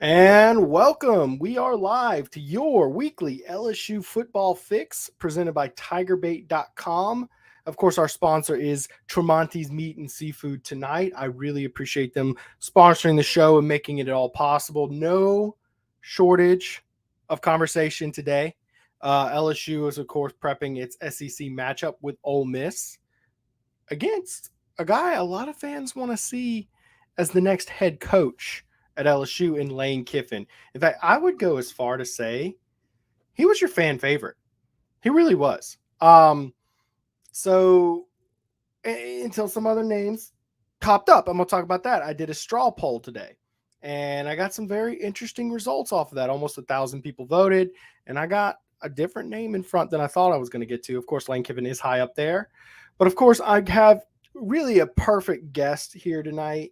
And welcome. We are live to your weekly LSU football fix presented by TigerBait.com. Of course, our sponsor is Tramonte's Meat and Seafood Tonight. I really appreciate them sponsoring the show and making it all possible. No shortage of conversation today. LSU is, of course, prepping its SEC matchup with Ole Miss against a guy a lot of fans want to see as the next head coach at LSU in Lane Kiffin. In fact, I would go as far to say he was your fan favorite. He really was. So until some other names popped up, I'm going to talk about that. I did a straw poll today, and I got some very interesting results off of that. Almost 1,000 people voted, and I got a different name in front than I thought I was going to get to. Of course, Lane Kiffin is high up there. But, of course, I have really a perfect guest here tonight.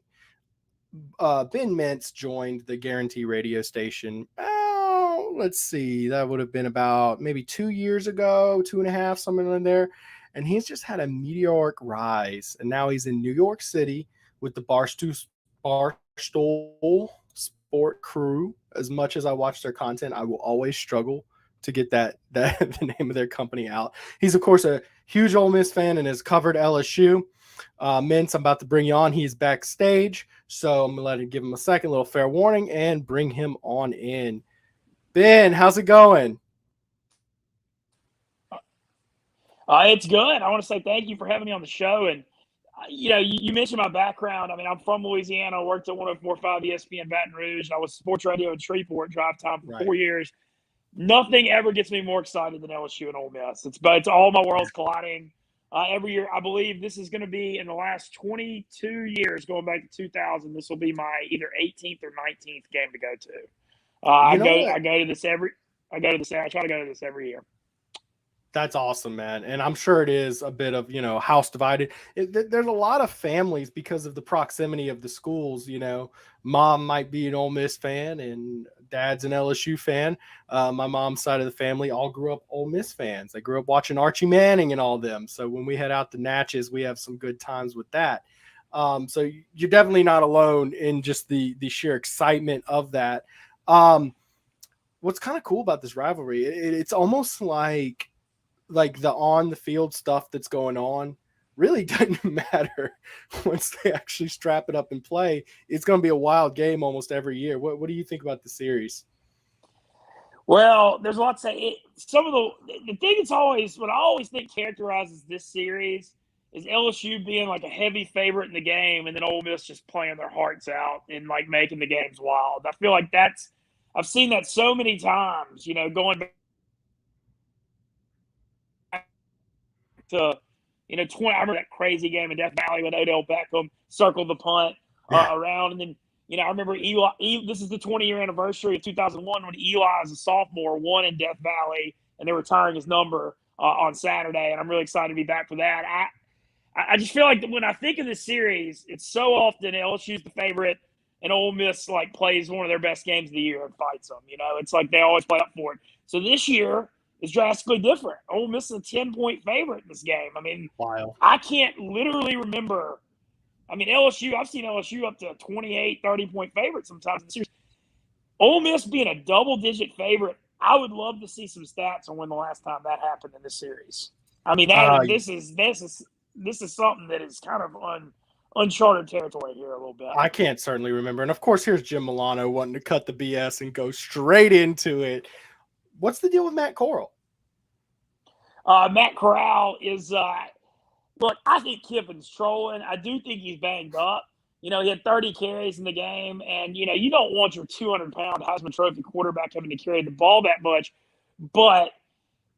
Ben Mintz joined the Guarantee radio station. Let's see. That would have been about maybe 2 years ago, 2.5, something in there. And he's just had a meteoric rise. And now he's in New York City with the Barstool Sport crew. As much as I watch their content, I will always struggle to get that the name of their company out. He's, of course, a huge Ole Miss fan and has covered LSU. Mintz, I'm about to bring you on. He's backstage, so I'm going to give him a second, little fair warning, and bring him on in. Ben, how's it going? It's good. I want to say thank you for having me on the show. And, you mentioned my background. I mean, I'm from Louisiana. I worked at 104.5 ESPN Baton Rouge. I was sports radio in Shreveport, drive time for 4 years. Nothing ever gets me more excited than LSU and Ole Miss. It's all my worlds colliding. Every year, I believe this is going to be in the last 22 years, going back to 2000. This will be my either 18th or 19th game to go to. I go to this every. I try to go to this every year. That's awesome, man. And I'm sure it is a bit of, house divided. There's a lot of families because of the proximity of the schools. Mom might be an Ole Miss fan and dad's an LSU fan. My mom's side of the family all grew up Ole Miss fans. They grew up watching Archie Manning and all them. So when we head out to Natchez, we have some good times with that. So you're definitely not alone in just the sheer excitement of that. What's kind of cool about this rivalry, it's almost like the on the field stuff that's going on really doesn't matter once they actually strap it up and play. It's going to be a wild game almost every year. What do you think about the series? Well, there's a lot to say. Some of the thing that's always what I always think characterizes this series is LSU being like a heavy favorite in the game, and then Ole Miss just playing their hearts out and like making the games wild. I feel like I've seen that so many times. Going back to 20. I remember that crazy game in Death Valley when Odell Beckham circled the punt around, and then I remember Eli. This is the 20-year anniversary of 2001 when Eli, as a sophomore, won in Death Valley, and they're retiring his number on Saturday, and I'm really excited to be back for that. I just feel like when I think of this series, it's so often LSU's the favorite, and Ole Miss plays one of their best games of the year and fights them. It's like they always play up for it. So this year is drastically different. Ole Miss is a 10-point favorite in this game. I mean, wow. I can't literally remember. I mean, LSU, I've seen LSU up to 28, 30-point favorite sometimes in the series. Ole Miss being a double-digit favorite, I would love to see some stats on when the last time that happened in this series. I mean, this is something that is kind of uncharted territory here a little bit. I can't certainly remember. And, of course, here's Jim Milano wanting to cut the BS and go straight into it. What's the deal with Matt Corral? Matt Corral is look, I think Kiffin's trolling. I do think he's banged up. He had 30 carries in the game, and, you don't want your 200-pound Heisman Trophy quarterback having to carry the ball that much. But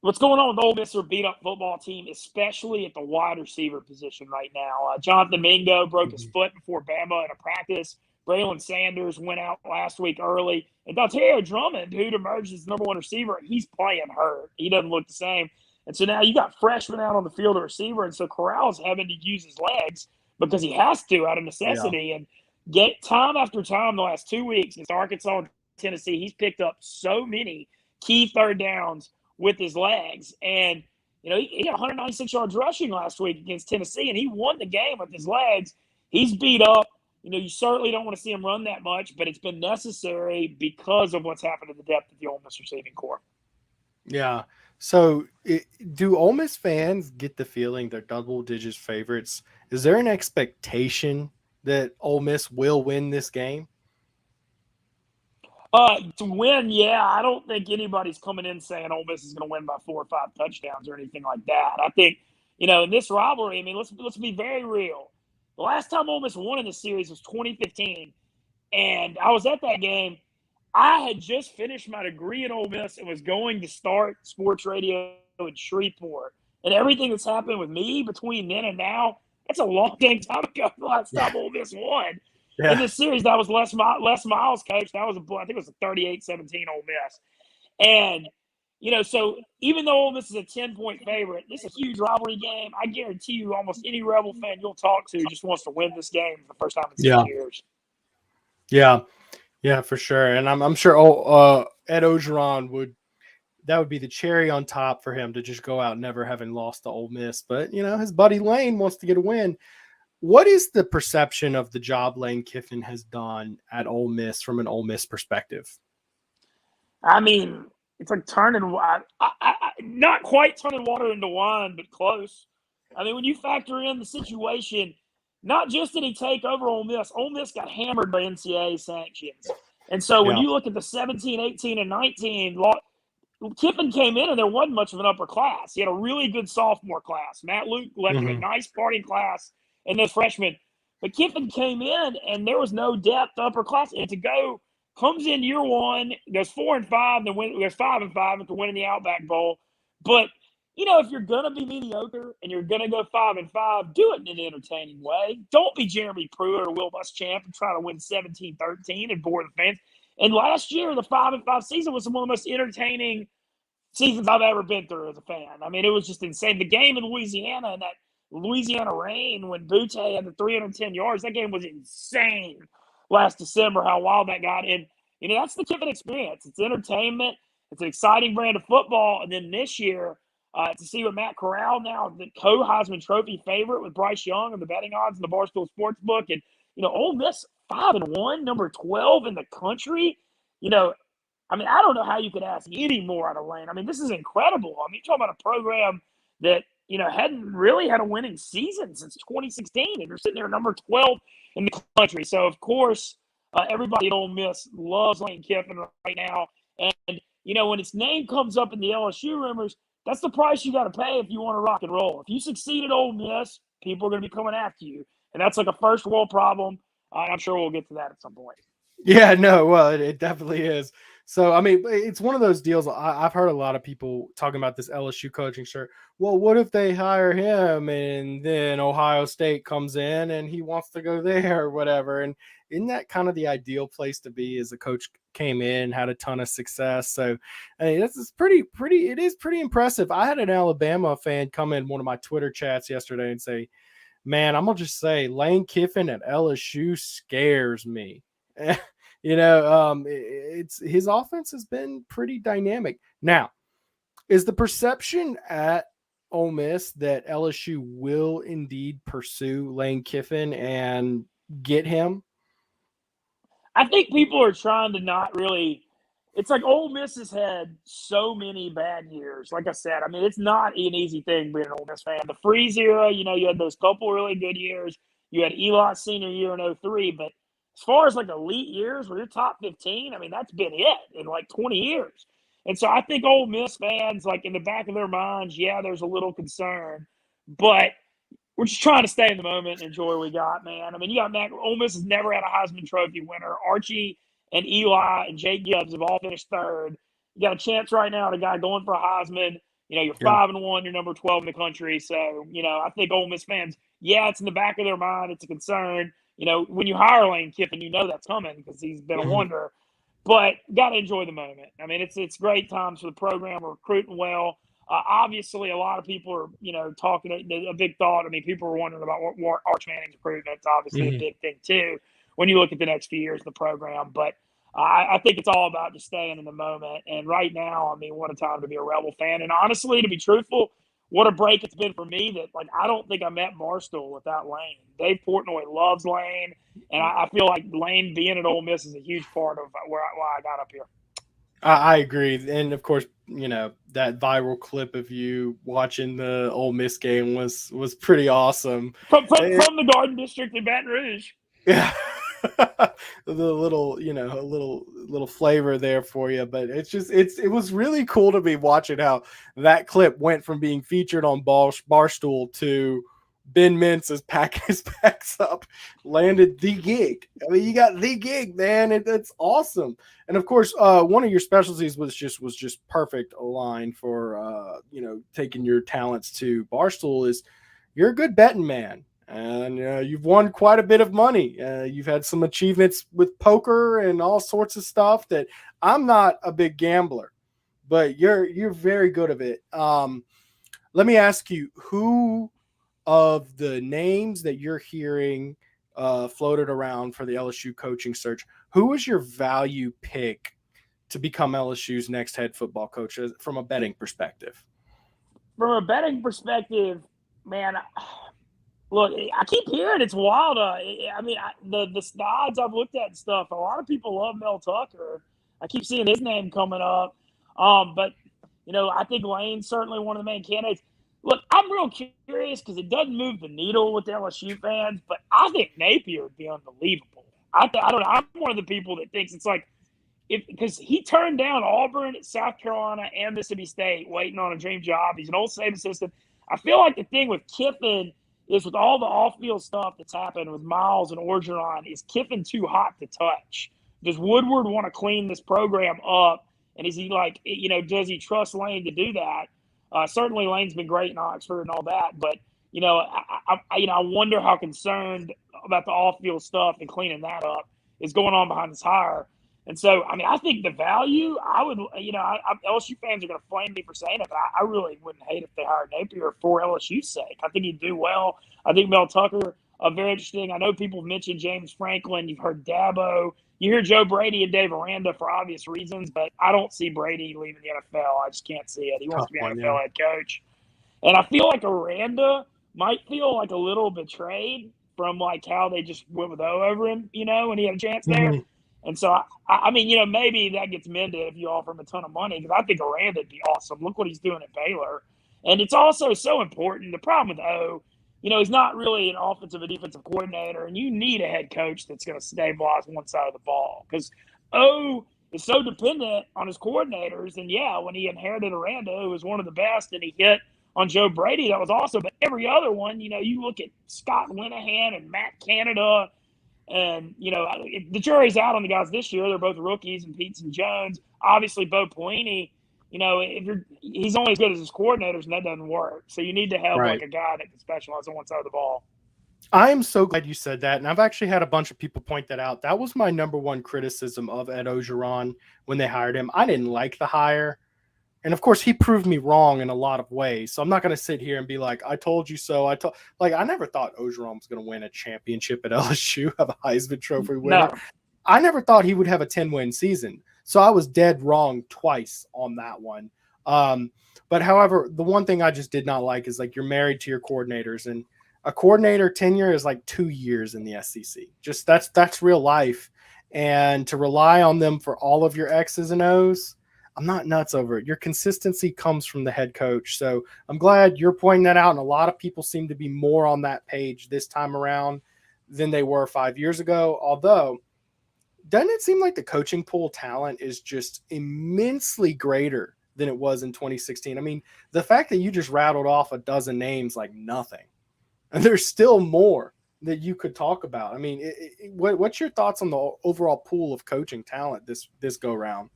what's going on with Ole Miss, their beat-up football team, especially at the wide receiver position right now. Jonathan Mingo broke his foot before Bama in a practice. Braylon Sanders went out last week early. And Dontario Drummond, who'd emerged as the number one receiver, he's playing hurt. He doesn't look the same. And so now you got freshmen out on the field at receiver, and so Corral's having to use his legs because he has to out of necessity. Yeah. And get time after time the last 2 weeks against Arkansas and Tennessee, he's picked up so many key third downs with his legs. And, he got 196 yards rushing last week against Tennessee, and he won the game with his legs. He's beat up. You certainly don't want to see him run that much, but it's been necessary because of what's happened to the depth of the Ole Miss receiving core. Yeah. So, do Ole Miss fans get the feeling they're double digits favorites? Is there an expectation that Ole Miss will win this game? To win, yeah, I don't think anybody's coming in saying Ole Miss is going to win by 4 or 5 touchdowns or anything like that. I think, in this rivalry, I mean, let's be very real. The last time Ole Miss won in the series was 2015, and I was at that game. I had just finished my degree in Ole Miss and was going to start sports radio in Shreveport. And everything that's happened with me between then and now, that's a long dang time ago. The last time Ole Miss won. In this series, that was Les Miles' coach. That was I think it was a 38-17 Ole Miss. And, so even though Ole Miss is a 10-point favorite, this is a huge rivalry game. I guarantee you almost any Rebel fan you'll talk to just wants to win this game for the first time in 6 years. Yeah, for sure. And I'm sure Ed Orgeron would be the cherry on top for him to just go out never having lost to Ole Miss. But, his buddy Lane wants to get a win. What is the perception of the job Lane Kiffin has done at Ole Miss from an Ole Miss perspective? I mean, it's like not quite turning water into wine, but close. I mean, when you factor in the situation, not just did he take over Ole Miss got hammered by NCAA sanctions. And so when you look at the 17, 18, and 19, Kiffin came in and there wasn't much of an upper class. He had a really good sophomore class. Matt Luke left him a nice party class and those freshmen. But Kiffin came in and there was no depth upper class. And comes in year one, goes 4-5, then goes 5-5 after winning the Outback Bowl. But if you're gonna be mediocre and you're gonna go 5-5, do it in an entertaining way. Don't be Jeremy Pruitt or Will Muschamp and try to win 17-13 and bore the fans. And last year, the 5-5 season was one of the most entertaining seasons I've ever been through as a fan. I mean, it was just insane. The game in Louisiana and that Louisiana rain when Butte had the 310 yards, that game was insane last December, how wild that got. And, that's the Kiffin experience. It's entertainment. It's an exciting brand of football. And then this year, to see what Matt Corral now, the co-Heisman Trophy favorite with Bryce Young and the betting odds in the Barstool Sports book. And, Ole Miss 5-1, number 12 in the country. I mean, I don't know how you could ask any more out of Lane. I mean, this is incredible. I mean, you're talking about a program that, hadn't really had a winning season since 2016, and you're sitting there number 12 in the country. So, of course, everybody at Ole Miss loves Lane Kiffin right now. And, when its name comes up in the LSU rumors, that's the price you got to pay if you want to rock and roll. If you succeed at Ole Miss, people are going to be coming after you. And that's like a first world problem. I'm sure we'll get to that at some point. Yeah, no, well, it definitely is. So, I mean, it's one of those deals. I've heard a lot of people talking about this LSU coaching shirt. Well, what if they hire him and then Ohio State comes in and he wants to go there or whatever? And isn't that kind of the ideal place to be as a coach came in, had a ton of success? So, I mean, this is it is pretty impressive. I had an Alabama fan come in one of my Twitter chats yesterday and say, man, I'm going to just say Lane Kiffin at LSU scares me. It's his offense has been pretty dynamic. Now, is the perception at Ole Miss that LSU will indeed pursue Lane Kiffin and get him? I think people are trying to not really. It's like Ole Miss has had so many bad years. Like I said, I mean, it's not an easy thing being an Ole Miss fan. The Freeze era, you had those couple really good years. You had Eli's senior year in 2003, but as far as like elite years where you're top 15, I mean, that's been it in like 20 years. And so I think Ole Miss fans, like in the back of their minds, yeah, there's a little concern, but we're just trying to stay in the moment and enjoy what we got, man. I mean, you got Ole Miss has never had a Heisman Trophy winner. Archie and Eli and Jake Gibbs have all finished third. You got a chance right now at a guy going for a Heisman. You're 5-1, you're number 12 in the country. So, I think Ole Miss fans, yeah, it's in the back of their mind. It's a concern. When you hire Lane Kiffin, that's coming because he's been a wonder. But got to enjoy the moment. I mean, it's great times for the program. We're recruiting well. Obviously, a lot of people are, talking a big thought. I mean, people are wondering about what Arch Manning's recruitment. It's obviously a big thing, too, when you look at the next few years of the program. But I think it's all about just staying in the moment. And right now, I mean, what a time to be a Rebel fan. And honestly, to be truthful, what a break it's been for me that, like, I don't think I met Barstool without Lane. Dave Portnoy loves Lane, and I feel like Lane being at Ole Miss is a huge part of why I got up here. I agree. And, of course, that viral clip of you watching the Ole Miss game was pretty awesome. From the Garden District in Baton Rouge. Yeah. The little, a little flavor there for you, but it was really cool to be watching how that clip went from being featured on Barstool to Ben Mintz as his packs up, landed the gig. I mean, you got the gig, man. It's awesome. And of course, one of your specialties was just perfect aligned for taking your talents to Barstool. Is you're a good betting man. And you've won quite a bit of money. You've had some achievements with poker and all sorts of stuff that I'm not a big gambler, but you're very good at it. Let me ask you, who of the names that you're hearing floated around for the LSU coaching search, who is your value pick to become LSU's next head football coach from a betting perspective? From a betting perspective, man, look, I keep hearing it's wild. I mean, the odds I've looked at and stuff, a lot of people love Mel Tucker. I keep seeing his name coming up. But, I think Lane's certainly one of the main candidates. Look, I'm real curious because it doesn't move the needle with the LSU fans, but I think Napier would be unbelievable. I don't know. I'm one of the people that thinks it's like, because he turned down Auburn, South Carolina, and Mississippi State waiting on a dream job. He's an old Saban assistant. I feel like the thing with Kiffin is with all the off-field stuff that's happened with Miles and Orgeron, is Kiffin too hot to touch? Does Woodward want to clean this program up? And is he like, does he trust Lane to do that? Certainly Lane's been great in Oxford and all that, but, I wonder how concerned about the off-field stuff and cleaning that up is going on behind this hire. And so, I mean, I think the value, I would, LSU fans are going to flame me for saying it, but I really wouldn't hate if they hired Napier for LSU's sake. I think he'd do well. I think Mel Tucker, very interesting. I know people have mentioned James Franklin. You've heard Dabo. You hear Joe Brady and Dave Aranda for obvious reasons, but I don't see Brady leaving the NFL. I just can't see it. He wants to be an NFL head coach. And I feel like Aranda might feel like a little betrayed from like how they just went with O over him, when he had a chance there. Mm-hmm. And so, I mean, maybe that gets mended if you offer him a ton of money, because I think Aranda would be awesome. Look what he's doing at Baylor. And it's also so important. The problem with O, he's not really an offensive and defensive coordinator, and you need a head coach that's going to stabilize one side of the ball, because O is so dependent on his coordinators. And, yeah, when he inherited Aranda, who was one of the best, and he hit on Joe Brady, that was awesome. But every other one, you look at Scott Linehan and Matt Canada, and, the jury's out on the guys this year. They're both rookies, and Pete and Jones. Obviously, Bo Pelini, he's only as good as his coordinators, and that doesn't work. So you need to have like a guy that can specialize on one side of the ball. I am so glad you said that. And I've actually had a bunch of people point that out. That was my number one criticism of Ed Orgeron when they hired him. I didn't like the hire. And of course, he proved me wrong in a lot of ways. So I'm not going to sit here and be like, I told you so. I never thought Orgeron was going to win a championship at LSU, have a Heisman Trophy winner. No. I never thought he would have a 10-win season. So I was dead wrong twice on that one. But however, the one thing I just did not like is like you're married to your coordinators, and a coordinator tenure is like 2 years in the SEC. Just that's real life. And to rely on them for all of your X's and O's, I'm not nuts over it. Your consistency comes from the head coach. So I'm glad you're pointing that out. And a lot of people seem to be more on that page this time around than they were 5 years ago. Although, doesn't it seem like the coaching pool talent is just immensely greater than it was in 2016? I mean, the fact that you just rattled off a dozen names like nothing, and there's still more that you could talk about. I mean, what's your thoughts on the overall pool of coaching talent this go round?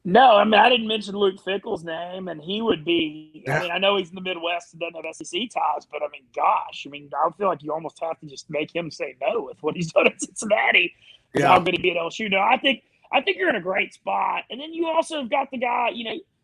No, I mean, I didn't mention Luke Fickle's name, and he would be – I mean, I know he's in the Midwest and doesn't have SEC ties, but, I mean, gosh. I mean, I feel like you almost have to just make him say no with what he's done at Cincinnati. Yeah. How good he be at LSU. No, I think you're in a great spot. And then you also have got the guy,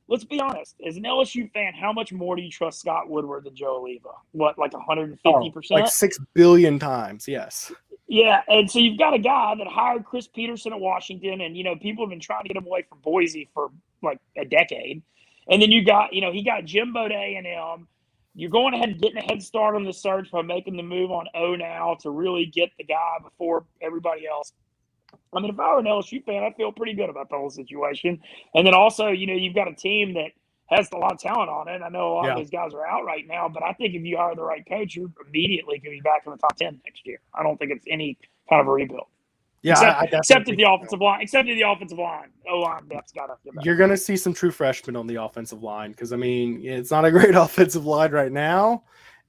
let's be honest. As an LSU fan, how much more do you trust Scott Woodward than Joe Oliva? What, like 150%? Like 6 billion times, yes. Yeah, and so you've got a guy that hired Chris Peterson at Washington, and, people have been trying to get him away from Boise for, like, a decade. And then you got, he got Jimbo to A&M. you're going ahead and getting a head start on the search by making the move on O now to really get the guy before everybody else. I mean, if I were an LSU fan, I'd feel pretty good about the whole situation. And then also, you've got a team that has a lot of talent on it. I know a lot of those guys are out right now, but I think if you hire the right coach, you're immediately going to be back in the top 10 next year. I don't think it's any kind of a rebuild. Yeah, except if the offensive line, O-line depth's got to get better. You're going to see some true freshmen on the offensive line because, I mean, it's not a great offensive line right now,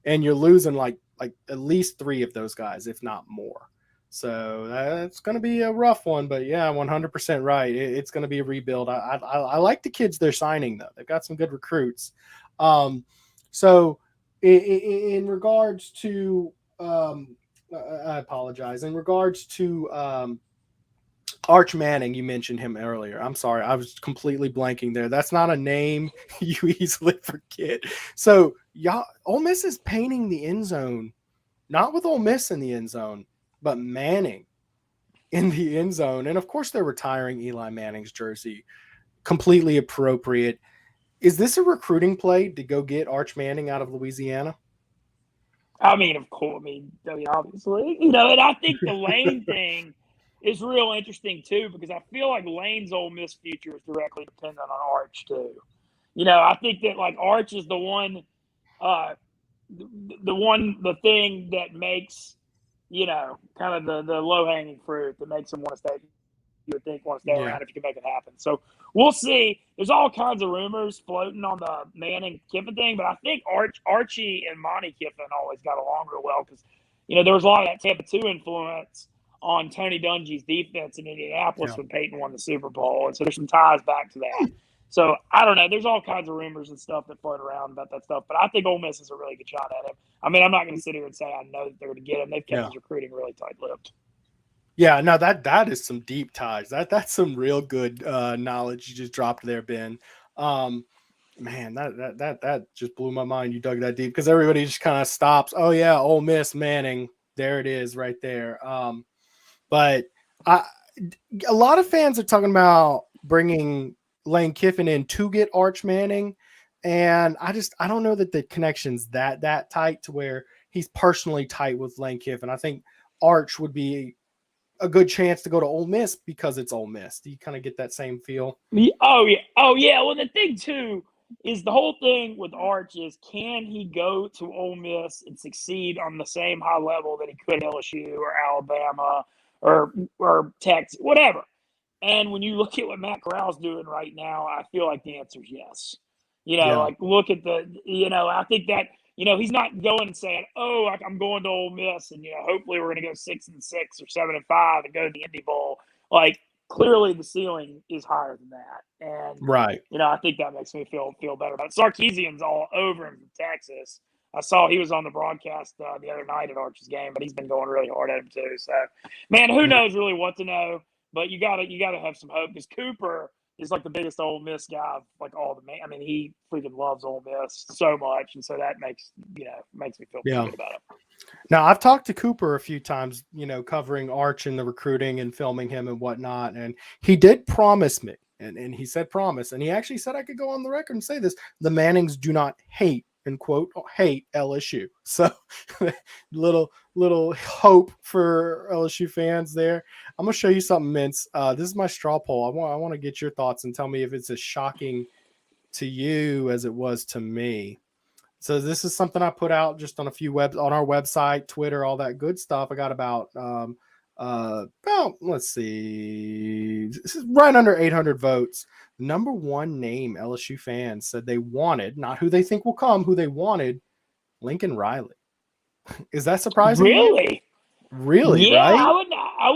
and you're losing like at least 3 of those guys, if not more. So that's going to be a rough one, but yeah, 100% right. It's going to be a rebuild. I like the kids they're signing, though. They've got some good recruits. So in regards to I apologize. In regards to Arch Manning, you mentioned him earlier. I'm sorry. I was completely blanking there. That's not a name you easily forget. So Ole Miss is painting the end zone, not with Ole Miss in the end zone, but Manning in the end zone. And of course they're retiring Eli Manning's jersey. Completely appropriate. Is this a recruiting play to go get Arch Manning out of Louisiana? I mean, of course. Obviously. And I think the Lane thing is real interesting too, because I feel like Lane's Ole Miss future is directly dependent on Arch too. I think that like Arch is the one, the thing that makes, kind of the low-hanging fruit that makes them want to stay. You would think want to stay around if you can make it happen. So we'll see. There's all kinds of rumors floating on the Manning Kiffin thing, but I think Archie and Monty Kiffin always got along real well because, there was a lot of that Tampa 2 influence on Tony Dungy's defense in Indianapolis when Peyton won the Super Bowl. And so there's some ties back to that. So I don't know. There's all kinds of rumors and stuff that float around about that stuff, but I think Ole Miss is a really good shot at him. I mean, I'm not going to sit here and say I know that they're going to get him. They've kept his recruiting really tight-lipped. Yeah, no, that is some deep ties. That's some real good knowledge you just dropped there, Ben. Man, that just blew my mind. You dug that deep because everybody just kind of stops. Oh yeah, Ole Miss Manning, there it is right there. But a lot of fans are talking about bringing Lane Kiffin in to get Arch Manning, and I don't know that the connection's that tight to where he's personally tight with Lane Kiffin. I think Arch would be a good chance to go to Ole Miss because it's Ole Miss. Do you kind of get that same feel? Oh yeah. Well, the thing too is the whole thing with Arch is, can he go to Ole Miss and succeed on the same high level that he could at LSU or Alabama or Texas, whatever? And when you look at what Matt Corral's doing right now, I feel like the answer is yes. Like look at I think that, he's not going and saying, oh, I'm going to Ole Miss and, hopefully we're going to go 6-6 or 7-5 and go to the Indy Bowl. Like, clearly the ceiling is higher than that. And, right. I think that makes me feel better about it. Sarkisian's all over him from Texas. I saw he was on the broadcast the other night at Arch's game, but he's been going really hard at him too. So, man, who knows really what to know? But you gotta have some hope because Cooper is like the biggest Ole Miss guy, like all the man. I mean, he freaking loves Ole Miss so much, and so that makes me feel pretty good about it. Now, I've talked to Cooper a few times, covering Arch and the recruiting and filming him and whatnot, and he did promise me, and he said promise, and he actually said I could go on the record and say this: the Mannings do not hate, in quote, hate LSU. So, little hope for LSU fans there. I'm gonna show you something, Mintz. This is my straw poll. I want to get your thoughts and tell me if it's as shocking to you as it was to me. So this is something I put out just on a few on our website, Twitter, all that good stuff. I got about let's see, this is right under 800 votes. The number one name LSU fans said they wanted, not who they think will come, who they wanted, Lincoln Riley. Is that surprising? Really, yeah, right? I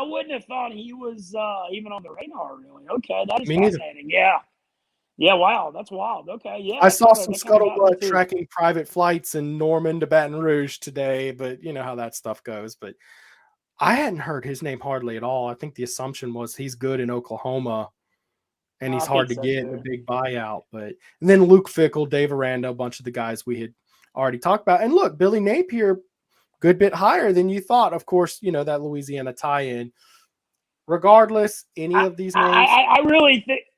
wouldn't have thought he was even on the radar. Really, okay, that is fascinating. Neither. Yeah, wow, that's wild. Okay, yeah. I saw some scuttlebutt tracking private flights in Norman to Baton Rouge today, but you know how that stuff goes. But I hadn't heard his name hardly at all. I think the assumption was he's good in Oklahoma, and he's hard to get in a big buyout. And then Luke Fickle, Dave Aranda, a bunch of the guys we had already talked about. And look, Billy Napier, good bit higher than you thought. Of course, that Louisiana tie-in. Regardless, any of these names,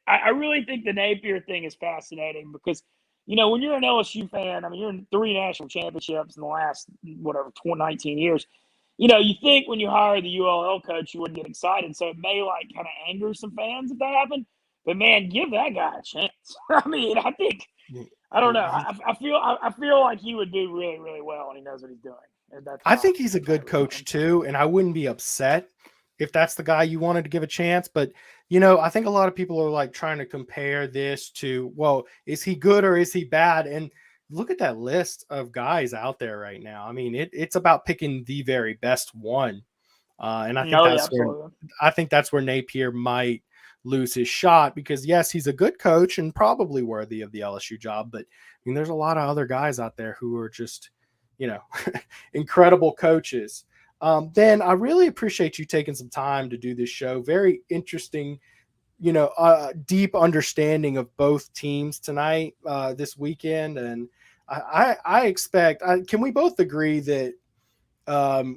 I really think the Napier thing is fascinating because when you're an LSU fan, I mean, you're in 3 national championships in the last, 19 years. You think when you hire the ULL coach, you wouldn't get excited. So it may kind of anger some fans if that happened. But man, give that guy a chance. I mean, I don't know. I feel like he would do really, really well, and he knows what he's doing. And I think he's a good coach too, and I wouldn't be upset if that's the guy you wanted to give a chance. But I think a lot of people are trying to compare this to, well, is he good or is he bad? And look at that list of guys out there right now. I mean, it's about picking the very best one, and I think that's where Napier might lose his shot, because yes, he's a good coach and probably worthy of the LSU job, but I mean, there's a lot of other guys out there who are just incredible coaches. Ben, I really appreciate you taking some time to do this show. Very interesting, deep understanding of both teams tonight, this weekend. And I expect, can we both agree that I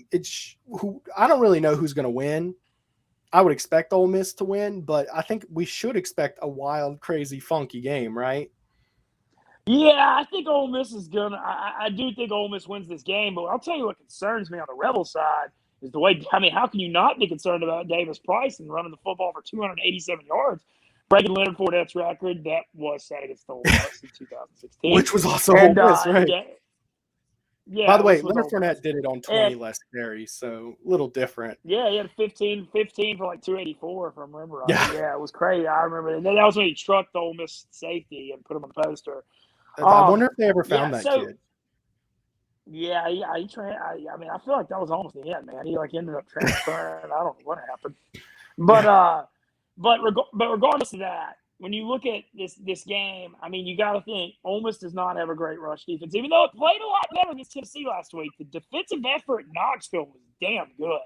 don't really know who's going to win. I would expect Ole Miss to win, but I think we should expect a wild, crazy, funky game, right? Yeah, I think Ole Miss is going to – I do think Ole Miss wins this game, but I'll tell you what concerns me on the Rebel side is the way – I mean, how can you not be concerned about Davis Price and running the football for 287 yards, breaking Leonard Fournette's record that was set against Ole Miss in 2016. Which was also Ole Miss, right? Yeah. By the way, Leonard Fournette did it on 20 less carries, so a little different. Yeah, he had 15 for 284, if I remember right. Yeah, it was crazy. I remember that was when he trucked the Ole Miss safety and put him on the poster. I wonder if they ever found that kid. Yeah, he I mean, I feel like that was almost the end, man. He ended up transferring. I don't know what happened, but regardless of that, when you look at this game, I mean, you got to think Ole Miss does not have a great rush defense, even though it played a lot better against Tennessee last week. The defensive effort in Knoxville was damn good.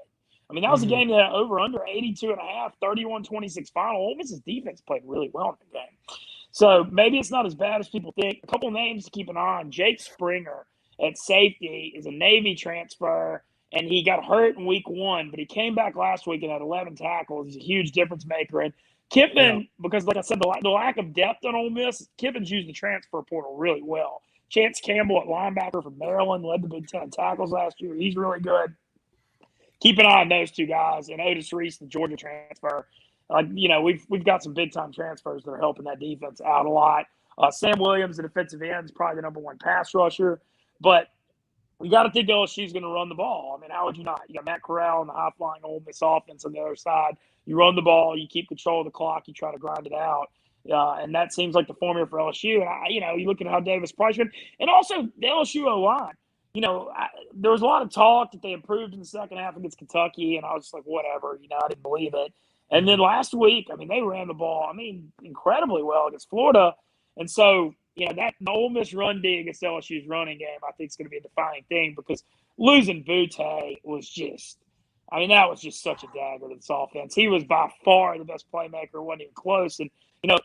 I mean, that was a game that over under 82.5, 31-26 final. Ole Miss's defense played really well in the game. So maybe it's not as bad as people think. A couple names to keep an eye on. Jake Springer at safety is a Navy transfer, and he got hurt in week 1, but he came back last week and had 11 tackles. He's a huge difference maker. And Kiffin, because like I said, the lack of depth on Ole Miss, Kiffin's used the transfer portal really well. Chance Campbell at linebacker from Maryland led the Big Ten in tackles last year. He's really good. Keep an eye on those two guys. And Otis Reese, the Georgia transfer. We've got some big-time transfers that are helping that defense out a lot. Sam Williams, the defensive end, is probably the number 1 pass rusher. But we got to think LSU's going to run the ball. I mean, how would you not? You got Matt Corral and the high-flying Ole Miss offense on the other side. You run the ball, you keep control of the clock, you try to grind it out. And that seems like the formula for LSU. And, you look at how Davis Price went. And also the LSU O-line. There was a lot of talk that they improved in the second half against Kentucky, and I was just like, whatever. I didn't believe it. And then last week, I mean, they ran the ball, incredibly well against Florida. And so, that Ole Miss run D against LSU's running game, I think is going to be a defining thing, because losing Butte was just – that was just such a dagger to this offense. He was by far the best playmaker. Wasn't even close. And,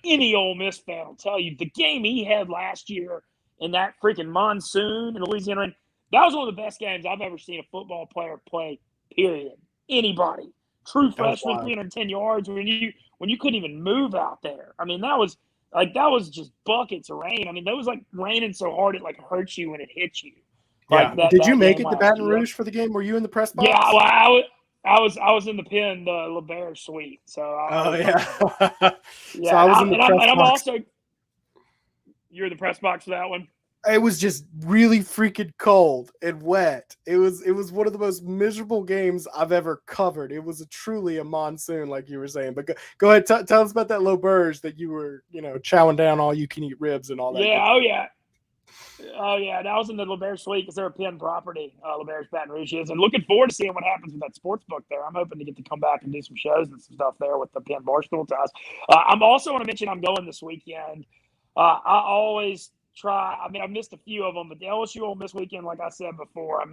any Ole Miss fan will tell you the game he had last year in that freaking monsoon in Louisiana, that was one of the best games I've ever seen a football player play, period. Anybody. True freshman, 310 yards when you couldn't even move out there. That was just buckets of rain. That was raining so hard it hurts you when it hits you. Did you make it to Baton Rouge for the game? Were you in the press box? Yeah, well, I was in the pen, the LeBaire suite. So yeah. So I was in the press box. You're in the press box for that one. It was just really freaking cold and wet. It was one of the most miserable games I've ever covered. It was truly a monsoon, like you were saying. But go ahead, tell us about that LeBaire that you were, chowing down all you can eat ribs and all that. Yeah, Oh, yeah. That was in the LeBaire suite because they're a Penn property. LeBaire's Baton Rouge is. And looking forward to seeing what happens with that sports book there. I'm hoping to get to come back and do some shows and some stuff there with the Penn Barstool ties. I'm also want to mention I'm going this weekend. I always try. I missed a few of them, but the LSU Ole Miss weekend, like I said before,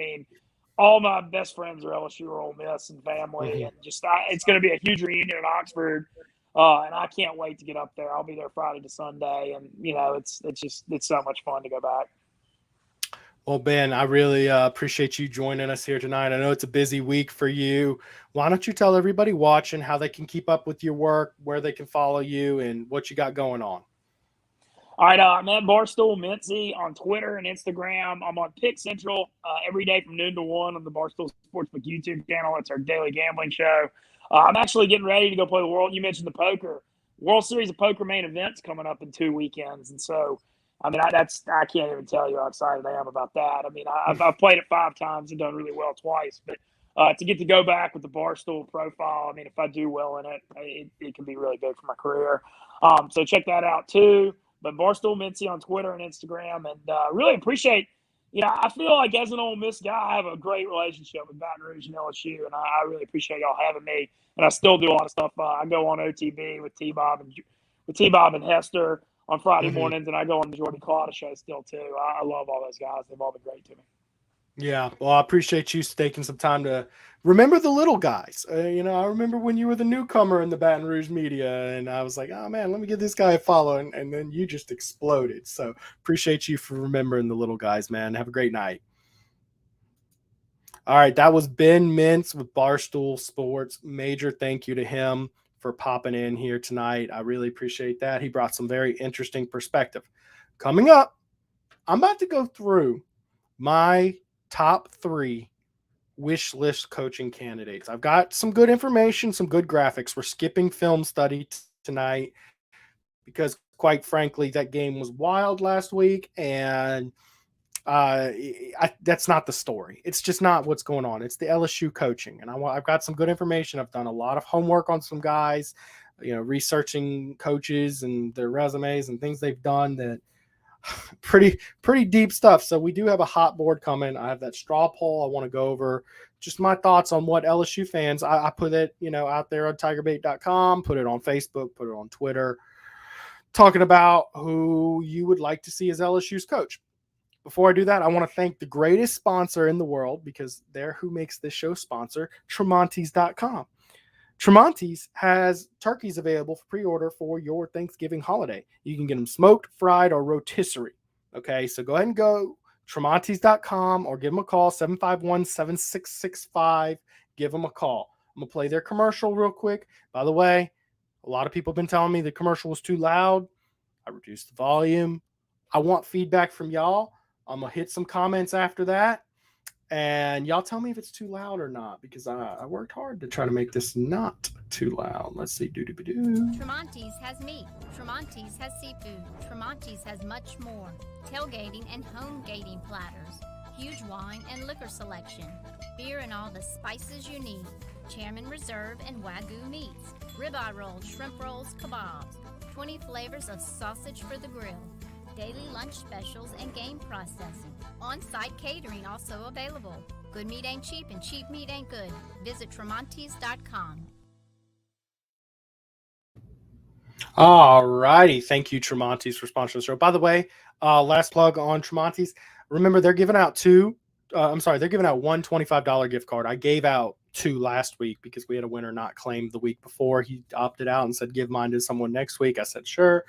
all my best friends are LSU or Ole Miss and family. And just it's going to be a huge reunion in Oxford. And I can't wait to get up there. I'll be there Friday to Sunday, and it's so much fun to go back. Well, Ben, I really appreciate you joining us here tonight. I know it's a busy week for you. Why don't you tell everybody watching how they can keep up with your work, where they can follow you, and what you got going on? All right, I'm at Barstool Mintzy on Twitter and Instagram. I'm on Pick Central every day from noon to 1 on the Barstool Sportsbook YouTube channel. It's our daily gambling show. I'm actually getting ready to go play the World. You mentioned the poker. World Series of Poker main events coming up in 2 weekends. And so, I mean, I can't even tell you how excited I am about that. I mean, I've played it 5 times and done really well twice. But to get to go back with the Barstool profile, I mean, if I do well in it can be really big for my career. So check that out too. But Barstool Mintzy on Twitter and Instagram, and really appreciate. I feel like as an Ole Miss guy, I have a great relationship with Baton Rouge and LSU, and I really appreciate y'all having me. And I still do a lot of stuff. I go on OTB with T-Bob and Hester on Friday mornings, and I go on the Jordy Claudia show still too. I love all those guys; they've all been great to me. Yeah, well, I appreciate you taking some time to remember the little guys. I remember when you were the newcomer in the Baton Rouge media, and I was like, oh, man, let me give this guy a follow, and then you just exploded. So appreciate you for remembering the little guys, man. Have a great night. All right, that was Ben Mintz with Barstool Sports. Major thank you to him for popping in here tonight. I really appreciate that. He brought some very interesting perspective. Coming up, I'm about to go through my top 3 wish list coaching candidates. I've got some good information, some good graphics. We're skipping film study tonight because, quite frankly, that game was wild last week, and that's not the story. It's just not what's going on. It's the LSU coaching, and I've got some good information. I've done a lot of homework on some guys, researching coaches and their resumes and things they've done that pretty deep stuff. So we do have a hot board coming. I have that straw poll. I want to go over just my thoughts on what LSU fans. I put it, out there on TigerBait.com, put it on Facebook, put it on Twitter, talking about who you would like to see as LSU's coach. Before I do that, I want to thank the greatest sponsor in the world, because they're who makes this show sponsor, Tramontes.com. Tramonte's has turkeys available for pre-order for your Thanksgiving holiday. You can get them smoked, fried, or rotisserie. Okay, so go ahead and go Tramontes.com or give them a call, 751-7665. Give them a call. I'm going to play their commercial real quick. By the way, a lot of people have been telling me the commercial was too loud. I reduced the volume. I want feedback from y'all. I'm going to hit some comments after that. And y'all tell me if it's too loud or not, because I worked hard to try to make this not too loud. Let's see. Tramonte's has meat. Tramonte's has seafood. Tramonte's has much more. Tailgating and Homegating platters. Huge wine and liquor selection. Beer and all the spices you need. Chairman Reserve and Wagyu meats. Ribeye rolls, shrimp rolls, kebabs. 20 flavors of sausage for the grill. Daily lunch specials and game processing. On-site catering also available. Good meat ain't cheap and cheap meat ain't good. Visit Tramontes.com. All righty. Thank you, Tramonte's, for sponsoring the show. By the way, last plug on Tramonte's. Remember, they're giving out one $25 gift card. I gave out 2 last week because we had a winner not claimed the week before. He opted out and said, give mine to someone next week. I said, sure.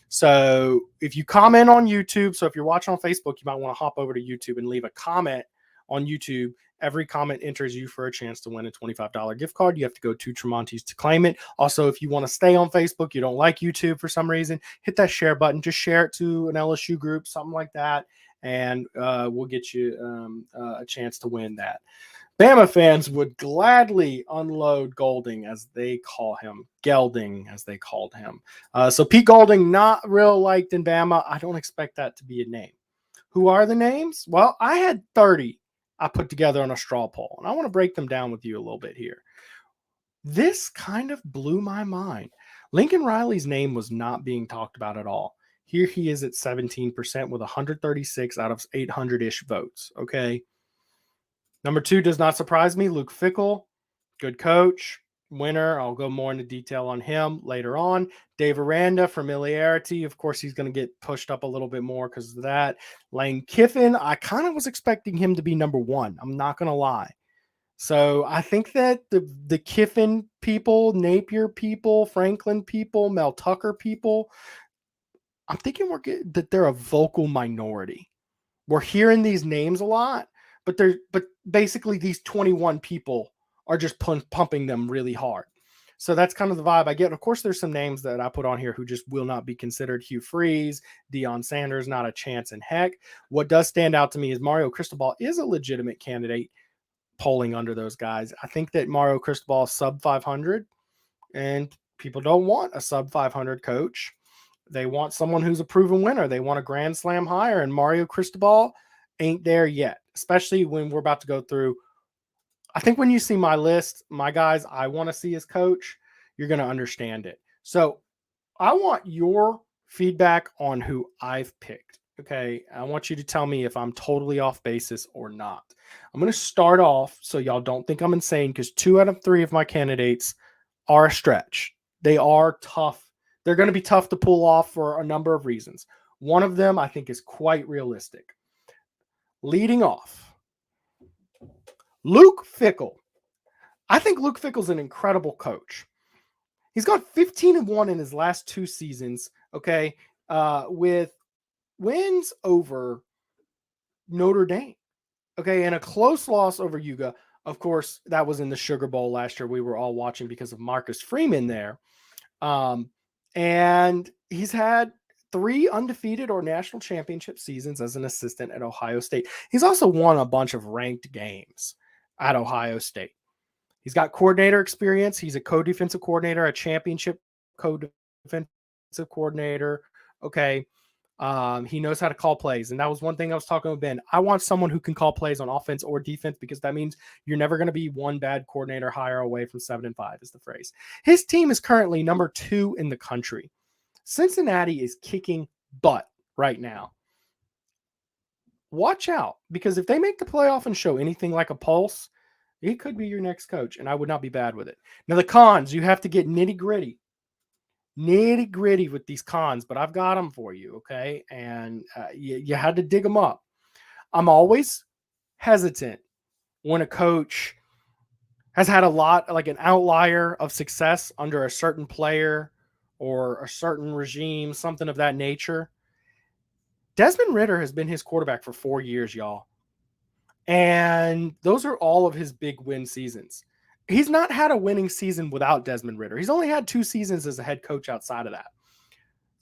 So if you comment on YouTube, so if you're watching on Facebook, you might want to hop over to YouTube and leave a comment on YouTube. Every comment enters you for a chance to win a $25 gift card. You have to go to Tramonte's to claim it. Also, if you want to stay on Facebook, you don't like YouTube for some reason, hit that share button. Just share it to an LSU group, something like that, and we'll get you a chance to win that. Bama fans would gladly unload Golding, as they call him, Gelding, as they called him. So Pete Golding, not real liked in Bama. I don't expect that to be a name. Who are the names? Well, I had 30 I put together on a straw poll, and I want to break them down with you a little bit here. This kind of blew my mind. Lincoln Riley's name was not being talked about at all. Here he is at 17% with 136 out of 800-ish votes, okay? Number 2 does not surprise me. Luke Fickle, good coach, winner. I'll go more into detail on him later on. Dave Aranda, familiarity. Of course, he's going to get pushed up a little bit more because of that. Lane Kiffin, I kind of was expecting him to be number 1. I'm not going to lie. So I think that the Kiffin people, Napier people, Franklin people, Mel Tucker people, I'm thinking that they're a vocal minority. We're hearing these names a lot. But basically these 21 people are just pumping them really hard. So that's kind of the vibe I get. Of course, there's some names that I put on here who just will not be considered. Hugh Freeze, Deion Sanders, not a chance in heck. What does stand out to me is Mario Cristobal is a legitimate candidate polling under those guys. I think that Mario Cristobal is sub 500, and people don't want a sub 500 coach. They want someone who's a proven winner. They want a Grand Slam hire, and Mario Cristobal ain't there yet, especially when we're about to go through. I think when you see my list, my guys I want to see as coach, you're going to understand it. So I want your feedback on who I've picked. Okay. I want you to tell me if I'm totally off basis or not. I'm going to start off so y'all don't think I'm insane, because 2 out of 3 of my candidates are a stretch. They are tough. They're going to be tough to pull off for a number of reasons. One of them I think is quite realistic. Leading off, Luke Fickle. I think Luke Fickle's an incredible coach. He's gone 15-1 in his last 2 seasons, okay, with wins over Notre Dame, okay, and a close loss over Yuga. Of course, that was in the Sugar Bowl last year. We were all watching because of Marcus Freeman there. And he's had 3 undefeated or national championship seasons as an assistant at Ohio State. He's also won a bunch of ranked games at Ohio State. He's got coordinator experience. He's a co-defensive coordinator, a championship co-defensive coordinator. Okay. He knows how to call plays. And that was one thing I was talking with Ben. I want someone who can call plays on offense or defense, because that means you're never going to be one bad coordinator hire away from 7-5 is the phrase. His team is currently number 2 in the country. Cincinnati is kicking butt right now. Watch out, because if they make the playoff and show anything like a pulse, he could be your next coach, and I would not be bad with it. Now, the cons, you have to get nitty-gritty with these cons, but I've got them for you, okay? And you had to dig them up. I'm always hesitant when a coach has had a lot, like an outlier of success under a certain player or a certain regime, something of that nature. Desmond Ridder has been his quarterback for 4 years, y'all. And those are all of his big win seasons. He's not had a winning season without Desmond Ridder. He's only had 2 seasons as a head coach outside of that.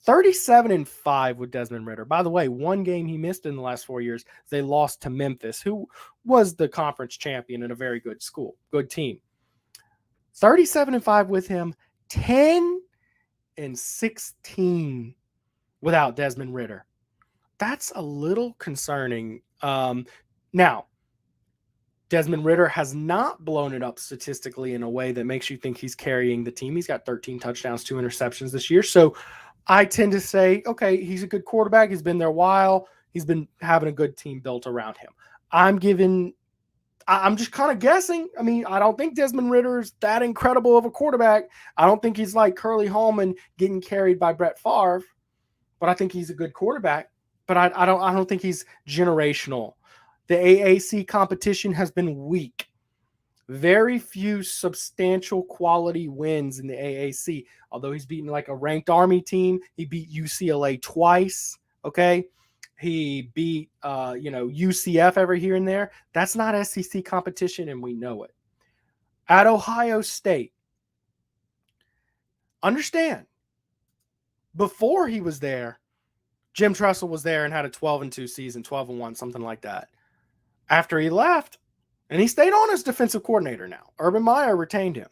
37-5 with Desmond Ridder. By the way, one game he missed in the last 4 years, they lost to Memphis, who was the conference champion and a very good school, good team. 37-5 with him, 10-16 without Desmond Ridder. That's a little concerning. Now, Desmond Ridder has not blown it up statistically in a way that makes you think he's carrying the team. He's got 13 touchdowns, 2 interceptions this year. So I tend to say, okay, he's a good quarterback. He's been there a while. He's been having a good team built around him. I'm just kind of guessing. I mean, I don't think Desmond Ridder is that incredible of a quarterback. I don't think he's like Curly Holman getting carried by Brett Favre, but I think he's a good quarterback. But I don't think he's generational. The AAC competition has been weak. Very few substantial quality wins in the AAC. Although he's beaten like a ranked Army team, he beat UCLA twice. Okay, he beat UCF every here and there. That's not SEC competition, and we know it. At Ohio State, understand, before he was there, Jim Tressel was there and had a 12-2 season, 12-1, something like that. After he left, and he stayed on as defensive coordinator now, Urban Meyer retained him.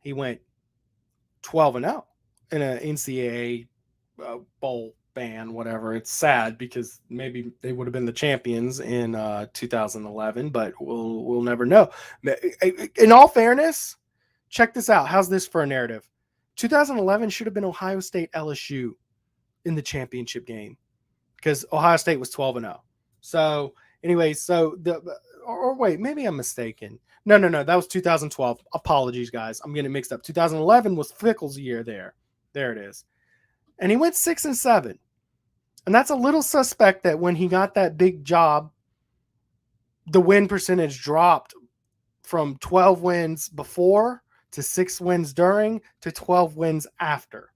He went 12-0 in an NCAA bowl ban, whatever. It's sad because maybe they would have been the champions in 2011, but we'll never know. In all fairness, check this out. How's this for a narrative? 2011 should have been Ohio State LSU in the championship game because Ohio State was 12-0. So anyway, wait, maybe I'm mistaken. No, that was 2012. Apologies, guys. I'm getting mixed up. 2011 was Fickle's year there. There it is. And he went 6-7. And that's a little suspect that when he got that big job, the win percentage dropped from 12 wins before to 6 wins during to 12 wins after.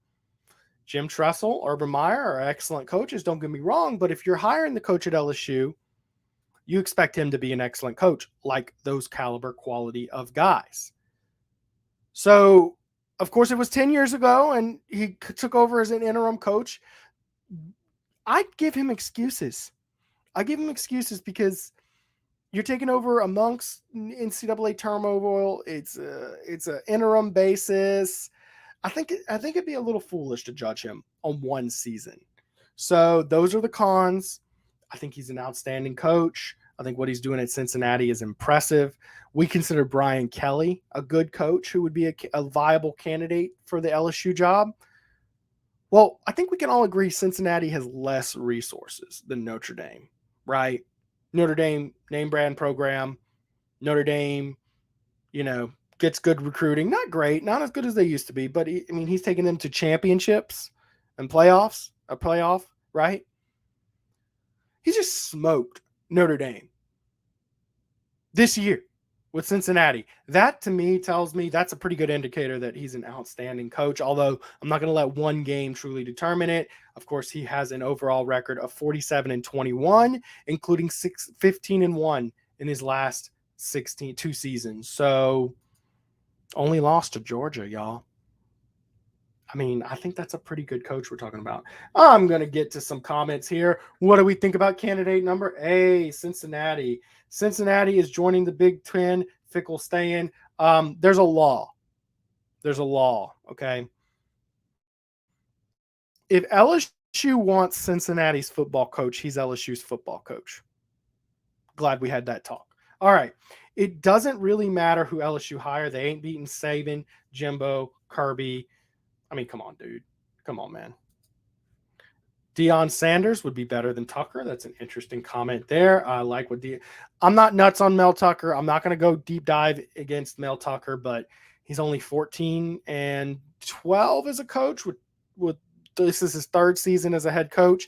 Jim Tressel, Urban Meyer are excellent coaches, don't get me wrong, but if you're hiring the coach at LSU, you expect him to be an excellent coach, like those caliber quality of guys. So Of course, it was 10 years ago, and he took over as an interim coach. I give him excuses. Because you're taking over amongst NCAA turmoil. It's an interim basis. I think it'd be a little foolish to judge him on one season. So those are the cons. I think he's an outstanding coach. I think what he's doing at Cincinnati is impressive. We consider Brian Kelly a good coach who would be a viable candidate for the LSU job. Well, I think we can all agree Cincinnati has less resources than Notre Dame, right? Notre Dame, name brand program. Notre Dame, gets good recruiting. Not great, not as good as they used to be, but he's taking them to championships and playoffs, a playoff, right? He just smoked Notre Dame this year with Cincinnati. That to me tells me that's a pretty good indicator that he's an outstanding coach, although I'm not going to let one game truly determine it. Of course, he has an overall record of 47-21, including 15-1 in his last 2 seasons. So only lost to Georgia, y'all. I think that's a pretty good coach we're talking about. I'm going to get to some comments here. What do we think about candidate number A, Cincinnati? Cincinnati is joining the Big Ten. Fickle staying. There's a law. Okay? If LSU wants Cincinnati's football coach, he's LSU's football coach. Glad we had that talk. All right. It doesn't really matter who LSU hire. They ain't beating Saban, Jimbo, Kirby. Come on, dude. Come on, man. Deion Sanders would be better than Tucker. That's an interesting comment there. I like what I'm not nuts on Mel Tucker. I'm not going to go deep dive against Mel Tucker, but he's only 14-12 as a coach. With this is his 3rd season as a head coach.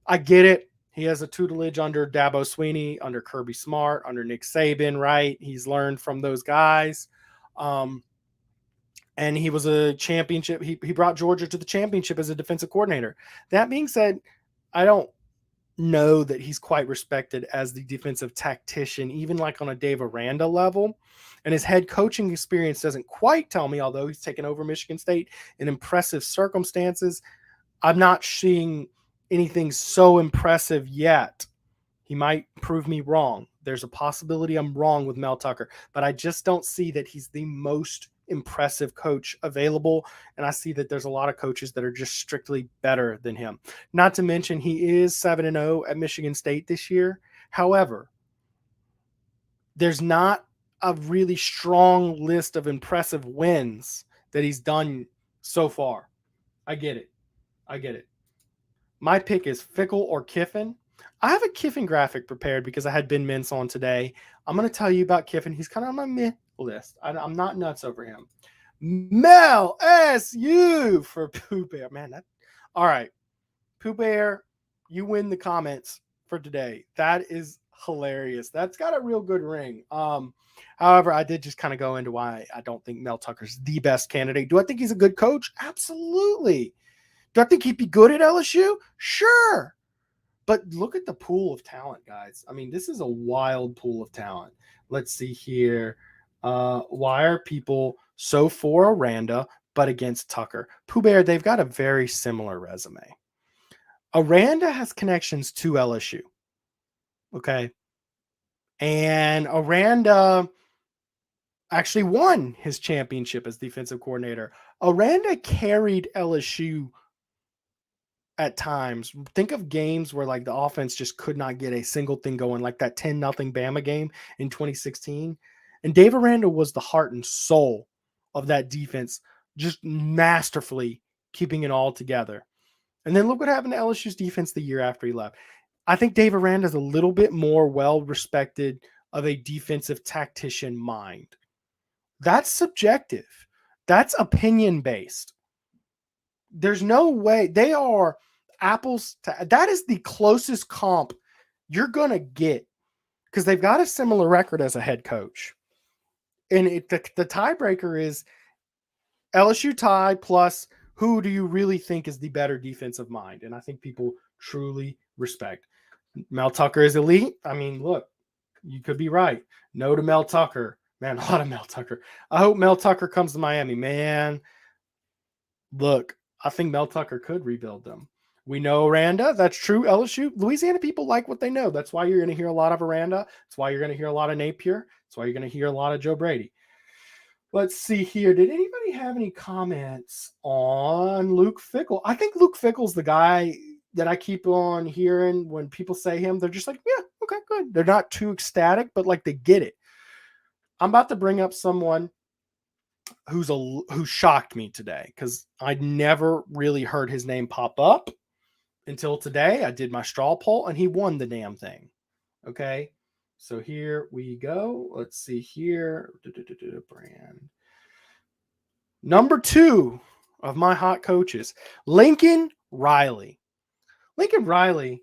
I get it. He has a tutelage under Dabo Swinney, under Kirby Smart, under Nick Saban, right? He's learned from those guys. And he was a championship. He brought Georgia to the championship as a defensive coordinator. That being said, I don't know that he's quite respected as the defensive tactician, even like on a Dave Aranda level. And his head coaching experience doesn't quite tell me, although he's taken over Michigan State in impressive circumstances. I'm not seeing anything so impressive yet. He might prove me wrong. There's a possibility I'm wrong with Mel Tucker, but I just don't see that he's the most impressive coach available. And I see that there's a lot of coaches that are just strictly better than him. Not to mention he is 7-0 at Michigan State this year. However, there's not a really strong list of impressive wins that he's done so far. I get it. My pick is Fickle or Kiffin. I have a Kiffin graphic prepared because I had Ben Mintz on today. I'm going to tell you about Kiffin. He's kind of on my meh list. I'm not nuts over him. Mel SU for Pooh Bear. Man, all right. Pooh Bear, you win the comments for today. That is hilarious. That's got a real good ring. However, I did just kind of go into why I don't think Mel Tucker's the best candidate. Do I think he's a good coach? Absolutely. Do I think he'd be good at LSU? Sure. But look at the pool of talent, guys. This is a wild pool of talent. Let's see here. Why are people so for Aranda but against Tucker? Pooh Bear, they've got a very similar resume. Aranda has connections to LSU. Okay. And Aranda actually won his championship as defensive coordinator. Aranda carried LSU at times. Think of games where the offense just could not get a single thing going, like that 10-0 Bama game in 2016. And Dave Aranda was the heart and soul of that defense, just masterfully keeping it all together. And then look what happened to LSU's defense the year after he left. I think Dave Aranda is a little bit more well-respected of a defensive tactician mind. That's subjective. That's opinion-based. There's no way. They are apples to, that is the closest comp you're going to get because they've got a similar record as a head coach. And the tiebreaker is LSU tie plus who do you really think is the better defensive mind? And I think people truly respect. Mel Tucker is elite. Look, you could be right. No to Mel Tucker. Man, a lot of Mel Tucker. I hope Mel Tucker comes to Miami, man. Look, I think Mel Tucker could rebuild them. We know Aranda. That's true. LSU, Louisiana people like what they know. That's why you're going to hear a lot of Aranda. That's why you're going to hear a lot of Napier. That's why you're going to hear a lot of Joe Brady. Let's see here. Did anybody have any comments on Luke Fickle? I think Luke Fickle's the guy that I keep on hearing when people say him. They're just like, yeah, okay, good. They're not too ecstatic, but like they get it. I'm about to bring up someone who shocked me today because I'd never really heard his name pop up until today. I did my straw poll and he won the damn thing. Okay. So here we go. Let's see here. Brand. Number 2 of my hot coaches, Lincoln Riley. Lincoln Riley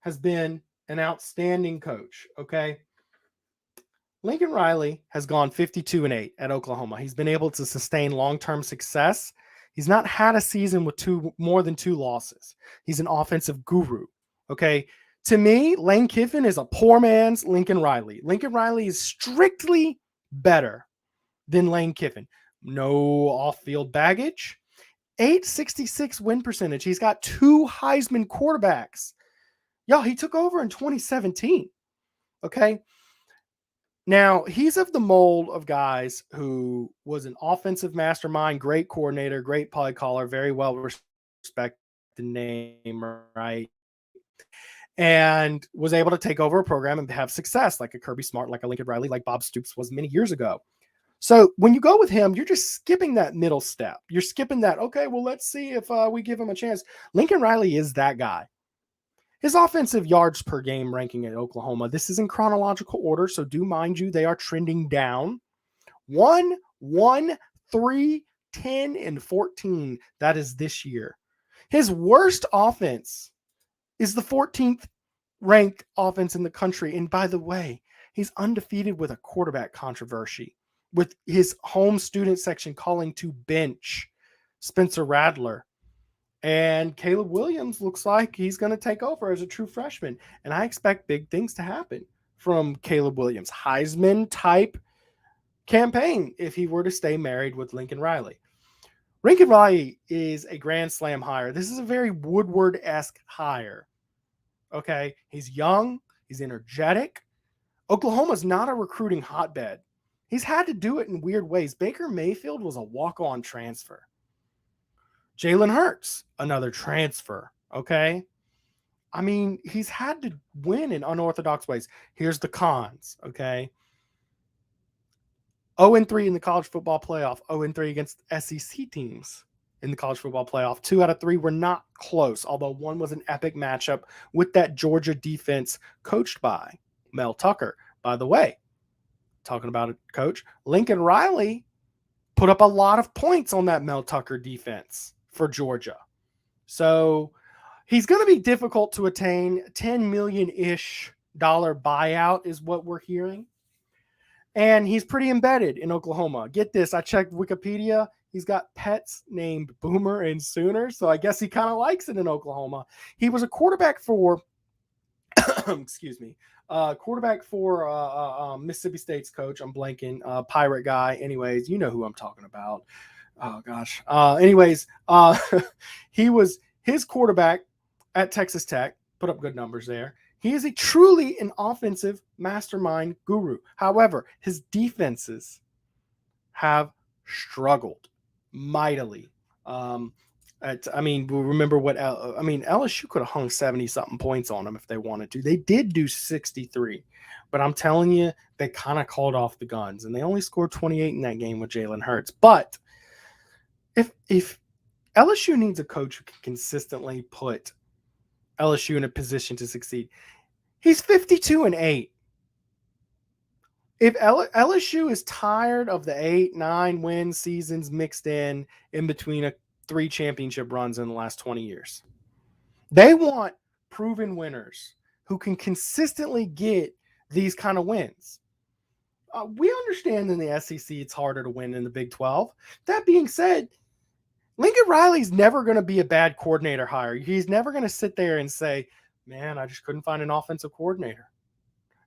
has been an outstanding coach. Okay. Lincoln Riley has gone 52-8 at Oklahoma. He's been able to sustain long-term success. He's not had a season with more than 2 losses. He's an offensive guru. Okay. To me, Lane Kiffin is a poor man's Lincoln Riley. Lincoln Riley is strictly better than Lane Kiffin. No off-field baggage. 866 win percentage. He's got 2 Heisman quarterbacks. Y'all, he took over in 2017. Okay. Now, he's of the mold of guys who was an offensive mastermind, great coordinator, great play caller, very well respected name, right? And was able to take over a program and have success like a Kirby Smart, like a Lincoln Riley, like Bob Stoops was many years ago. So when you go with him, you're just skipping that middle step. You're skipping that, okay, well, let's see if we give him a chance. Lincoln Riley is that guy. His offensive yards per game ranking at Oklahoma, this is in chronological order, so do mind you, they are trending down. 1, 1, 3, 10, and 14. That is this year. His worst offense is the 14th ranked offense in the country. And by the way, he's undefeated with a quarterback controversy, with his home student section calling to bench Spencer Rattler. And Caleb Williams looks like he's going to take over as a true freshman. And I expect big things to happen from Caleb Williams. Heisman type campaign if he were to stay married with Lincoln Riley. Lincoln Riley is a Grand Slam hire. This is a very Woodward-esque hire. Okay. He's young. He's energetic. Oklahoma's not a recruiting hotbed. He's had to do it in weird ways. Baker Mayfield was a walk-on transfer. Jalen Hurts, another transfer. Okay. I mean, he's had to win in unorthodox ways. Here's the cons. Okay. 0-3 in the college football playoff. 0-3 against SEC teams in the college football playoff. 2 out of 3 were not close, although one was an epic matchup with that Georgia defense coached by Mel Tucker. By the way, talking about a coach, Lincoln Riley put up a lot of points on that Mel Tucker defense for Georgia. So he's going to be difficult to attain. $10 million-ish buyout is what we're hearing. And he's pretty embedded in Oklahoma. Get this. I checked Wikipedia. He's got pets named Boomer and Sooner. So I guess he kind of likes it in Oklahoma. He was a quarterback for, excuse me, quarterback for Mississippi State's coach. I'm blanking. Pirate guy. Anyways, you know who I'm talking about. Oh, gosh. He was his quarterback at Texas Tech. Put up good numbers there. He is truly an offensive mastermind guru. However, his defenses have struggled mightily. Remember what LSU could have hung 70-something points on them if they wanted to. They did do 63, but I'm telling you, they kind of called off the guns, and they only scored 28 in that game with Jalen Hurts. But if LSU needs a coach who can consistently put LSU in a position to succeed, he's 52-8. If LSU is tired of the 8-9 win seasons mixed in between 3 championship runs in the last 20 years, they want proven winners who can consistently get these kind of wins. We understand in the SEC it's harder to win in the Big 12. That being said, Lincoln Riley's never going to be a bad coordinator hire. He's never going to sit there and say, man, I just couldn't find an offensive coordinator.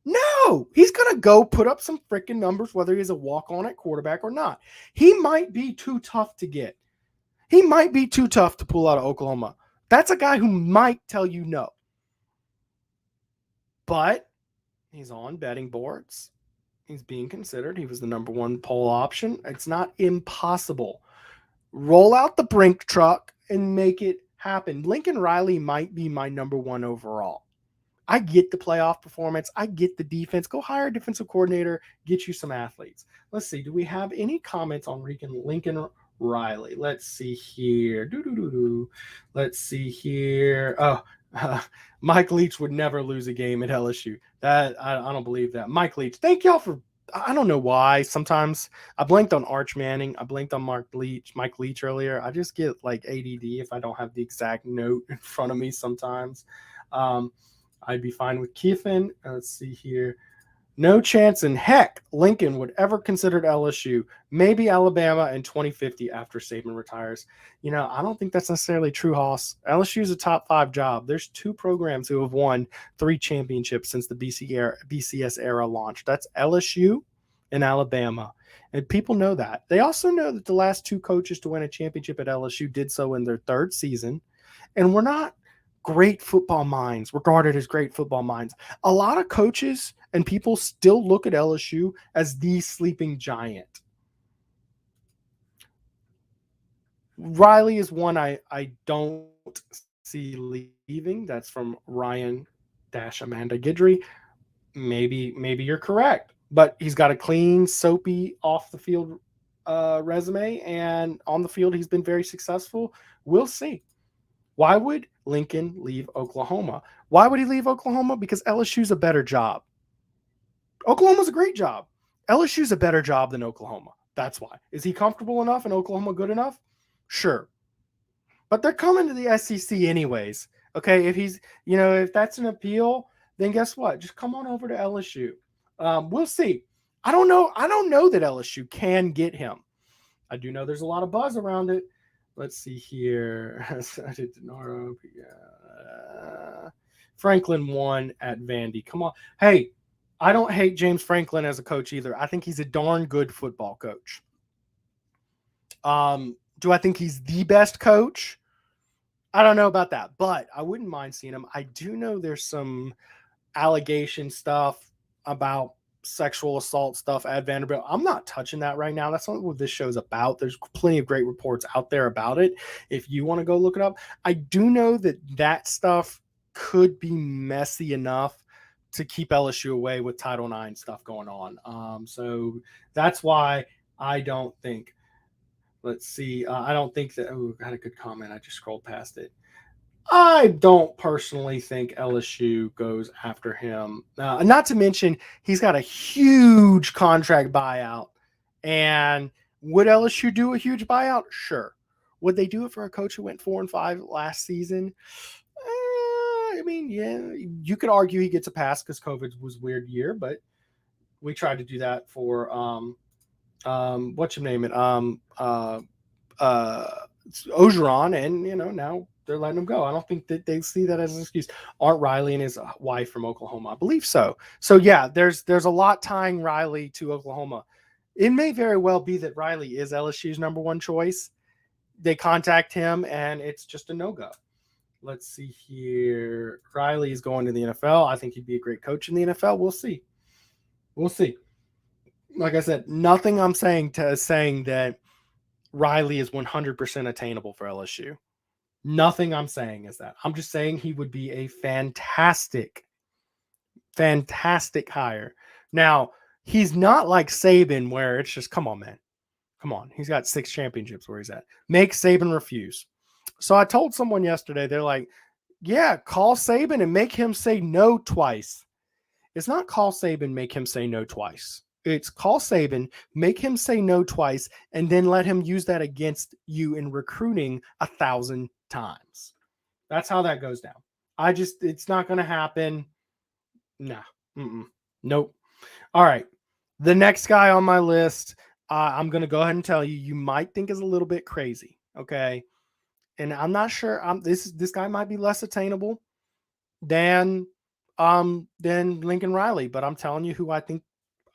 No, he's going to go put up some freaking numbers, whether he's a walk-on at quarterback or not. He might be too tough to get. He might be too tough to pull out of Oklahoma. That's a guy who might tell you no. But he's on betting boards. He's being considered. He was the number one poll option. It's not impossible. Roll out the Brink truck and make it happen. Lincoln Riley might be my number one overall. I get the playoff performance. I get the defense. Go hire a defensive coordinator. Get you some athletes. Let's see. Do we have any comments on Lincoln Riley? Let's see here. Let's see here. Mike Leach would never lose a game at LSU. That I don't believe that. Mike Leach, thank y'all for. I don't know why. Sometimes I blanked on Arch Manning. I blanked on Mike Leach earlier. I just get like ADD if I don't have the exact note in front of me sometimes. I'd be fine with Kiffin. Let's see here. No chance in heck Lincoln would ever consider LSU. Maybe Alabama in 2050 after Saban retires. You know, I don't think that's necessarily true, Hoss. LSU is a top 5 job. There's 2 programs who have won 3 championships since the BCS era launched. That's LSU and Alabama. And people know that. They also know that the last 2 coaches to win a championship at LSU did so in their 3rd season. And we're not great football minds, regarded as great football minds. A lot of coaches and people still look at LSU as the sleeping giant. Riley is one I don't see leaving. That's from Ryan-Amanda Guidry. Maybe you're correct, but he's got a clean, soapy off the field resume, and on the field he's been very successful. We'll see. Why would Lincoln leave Oklahoma? Why would he leave Oklahoma? Because LSU's a better job. Oklahoma's a great job. LSU's a better job than Oklahoma. That's why. Is he comfortable enough and Oklahoma good enough? Sure. But they're coming to the SEC anyways. Okay, if that's an appeal, then guess what? Just come on over to LSU. We'll see. I don't know that LSU can get him. I do know there's a lot of buzz around it. Let's see here. Franklin won at Vandy. Come on. Hey, I don't hate James Franklin as a coach either. I think he's a darn good football coach. Do I think he's the best coach? I don't know about that, but I wouldn't mind seeing him. I do know there's some allegation stuff about sexual assault stuff at Vanderbilt. I'm not touching that right now. That's not what this show's about. There's plenty of great reports out there about it if you want to go look it up. I do know that stuff could be messy enough to keep LSU away with Title IX stuff going on. So that's why I don't think, let's see. I don't think that, I had a good comment. I just scrolled past it. I don't personally think LSU goes after him. Not to mention, he's got a huge contract buyout. And would LSU do a huge buyout? Sure. Would they do it for a coach who went 4-5 last season? I mean, yeah, you could argue he gets a pass because COVID was a weird year, but we tried to do that for Orgeron, and now they're letting him go. I don't think that they see that as an excuse. Aren't Riley and his wife from Oklahoma? I believe so. So yeah, there's a lot tying Riley to Oklahoma. It may very well be that Riley is LSU's number one choice. They contact him and it's just a no-go. Let's see here. Riley is going to the NFL. I think he'd be a great coach in the NFL. We'll see. Like I said, nothing I'm saying that Riley is 100% attainable for LSU. Nothing I'm saying is that. I'm just saying he would be a fantastic hire. Now, he's not like Saban where it's just, come on, man. Come on. He's got 6 championships where he's at. Make Saban refuse. So I told someone yesterday, they're like, yeah, call Saban and make him say no twice. It's not call Saban, make him say no twice. It's call Saban, make him say no twice, and then let him use that against you in recruiting 1,000 times. That's how that goes down. It's not going to happen. Nah. Nope. All right. The next guy on my list, I'm going to go ahead and tell you might think is a little bit crazy. Okay. And I'm not sure. This guy might be less attainable than than Lincoln Riley. But I'm telling you who I think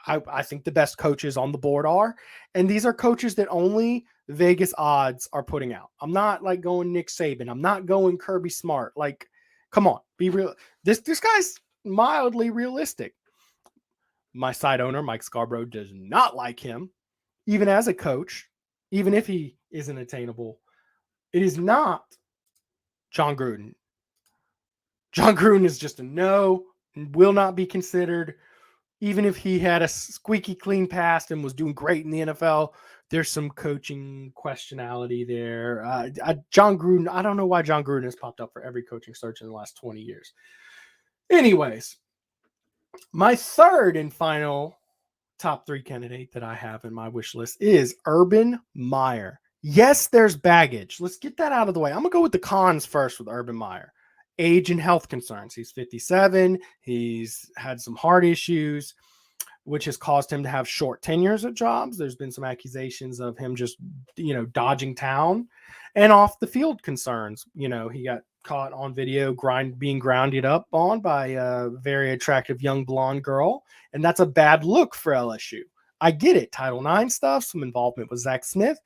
the best coaches on the board are. And these are coaches that only Vegas odds are putting out. I'm not like going Nick Saban. I'm not going Kirby Smart. Like, come on, be real. This guy's mildly realistic. My side owner, Mike Scarborough, does not like him, even as a coach, even if he isn't attainable. It is not John Gruden. John Gruden is just a no and will not be considered. Even if he had a squeaky clean past and was doing great in the NFL, there's some coaching questionality there. John Gruden, I don't know why John Gruden has popped up for every coaching search in the last 20 years. Anyways, my third and final top 3 candidate that I have in my wish list is Urban Meyer. Yes, there's baggage. Let's get that out of the way. I'm going to go with the cons first with Urban Meyer. Age and health concerns. He's 57. He's had some heart issues, which has caused him to have short tenures at jobs. There's been some accusations of him just, dodging town, and off the field concerns. He got caught on video being grounded up on by a very attractive young blonde girl. And that's a bad look for LSU. I get it. Title IX stuff, some involvement with Zach Smith.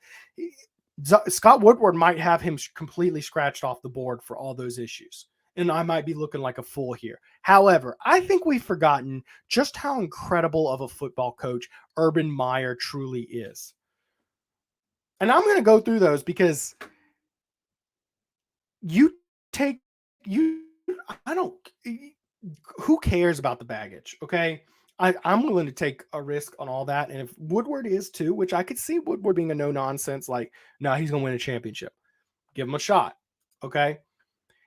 Scott Woodward might have him completely scratched off the board for all those issues. And I might be looking like a fool here. However, I think we've forgotten just how incredible of a football coach Urban Meyer truly is. And I'm going to go through those because who cares about the baggage? Okay. I'm willing to take a risk on all that. And if Woodward is too, which I could see Woodward being a no nonsense, like, no, he's going to win a championship. Give him a shot. Okay.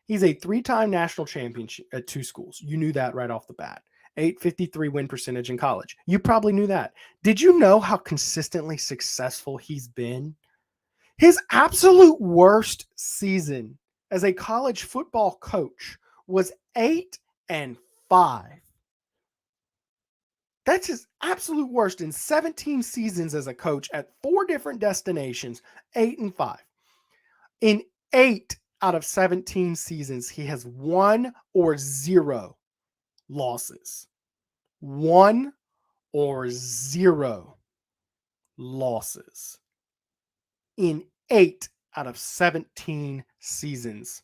He's a 3-time national champion at 2 schools. You knew that right off the bat. 853 win percentage in college. You probably knew that. Did you know how consistently successful he's been? His absolute worst season as a college football coach was 8-5. That's his absolute worst in 17 seasons as a coach at 4 different destinations, 8-5. In 8 out of 17 seasons, he has 1 or 0 losses. 1 or 0 losses in 8 out of 17 seasons.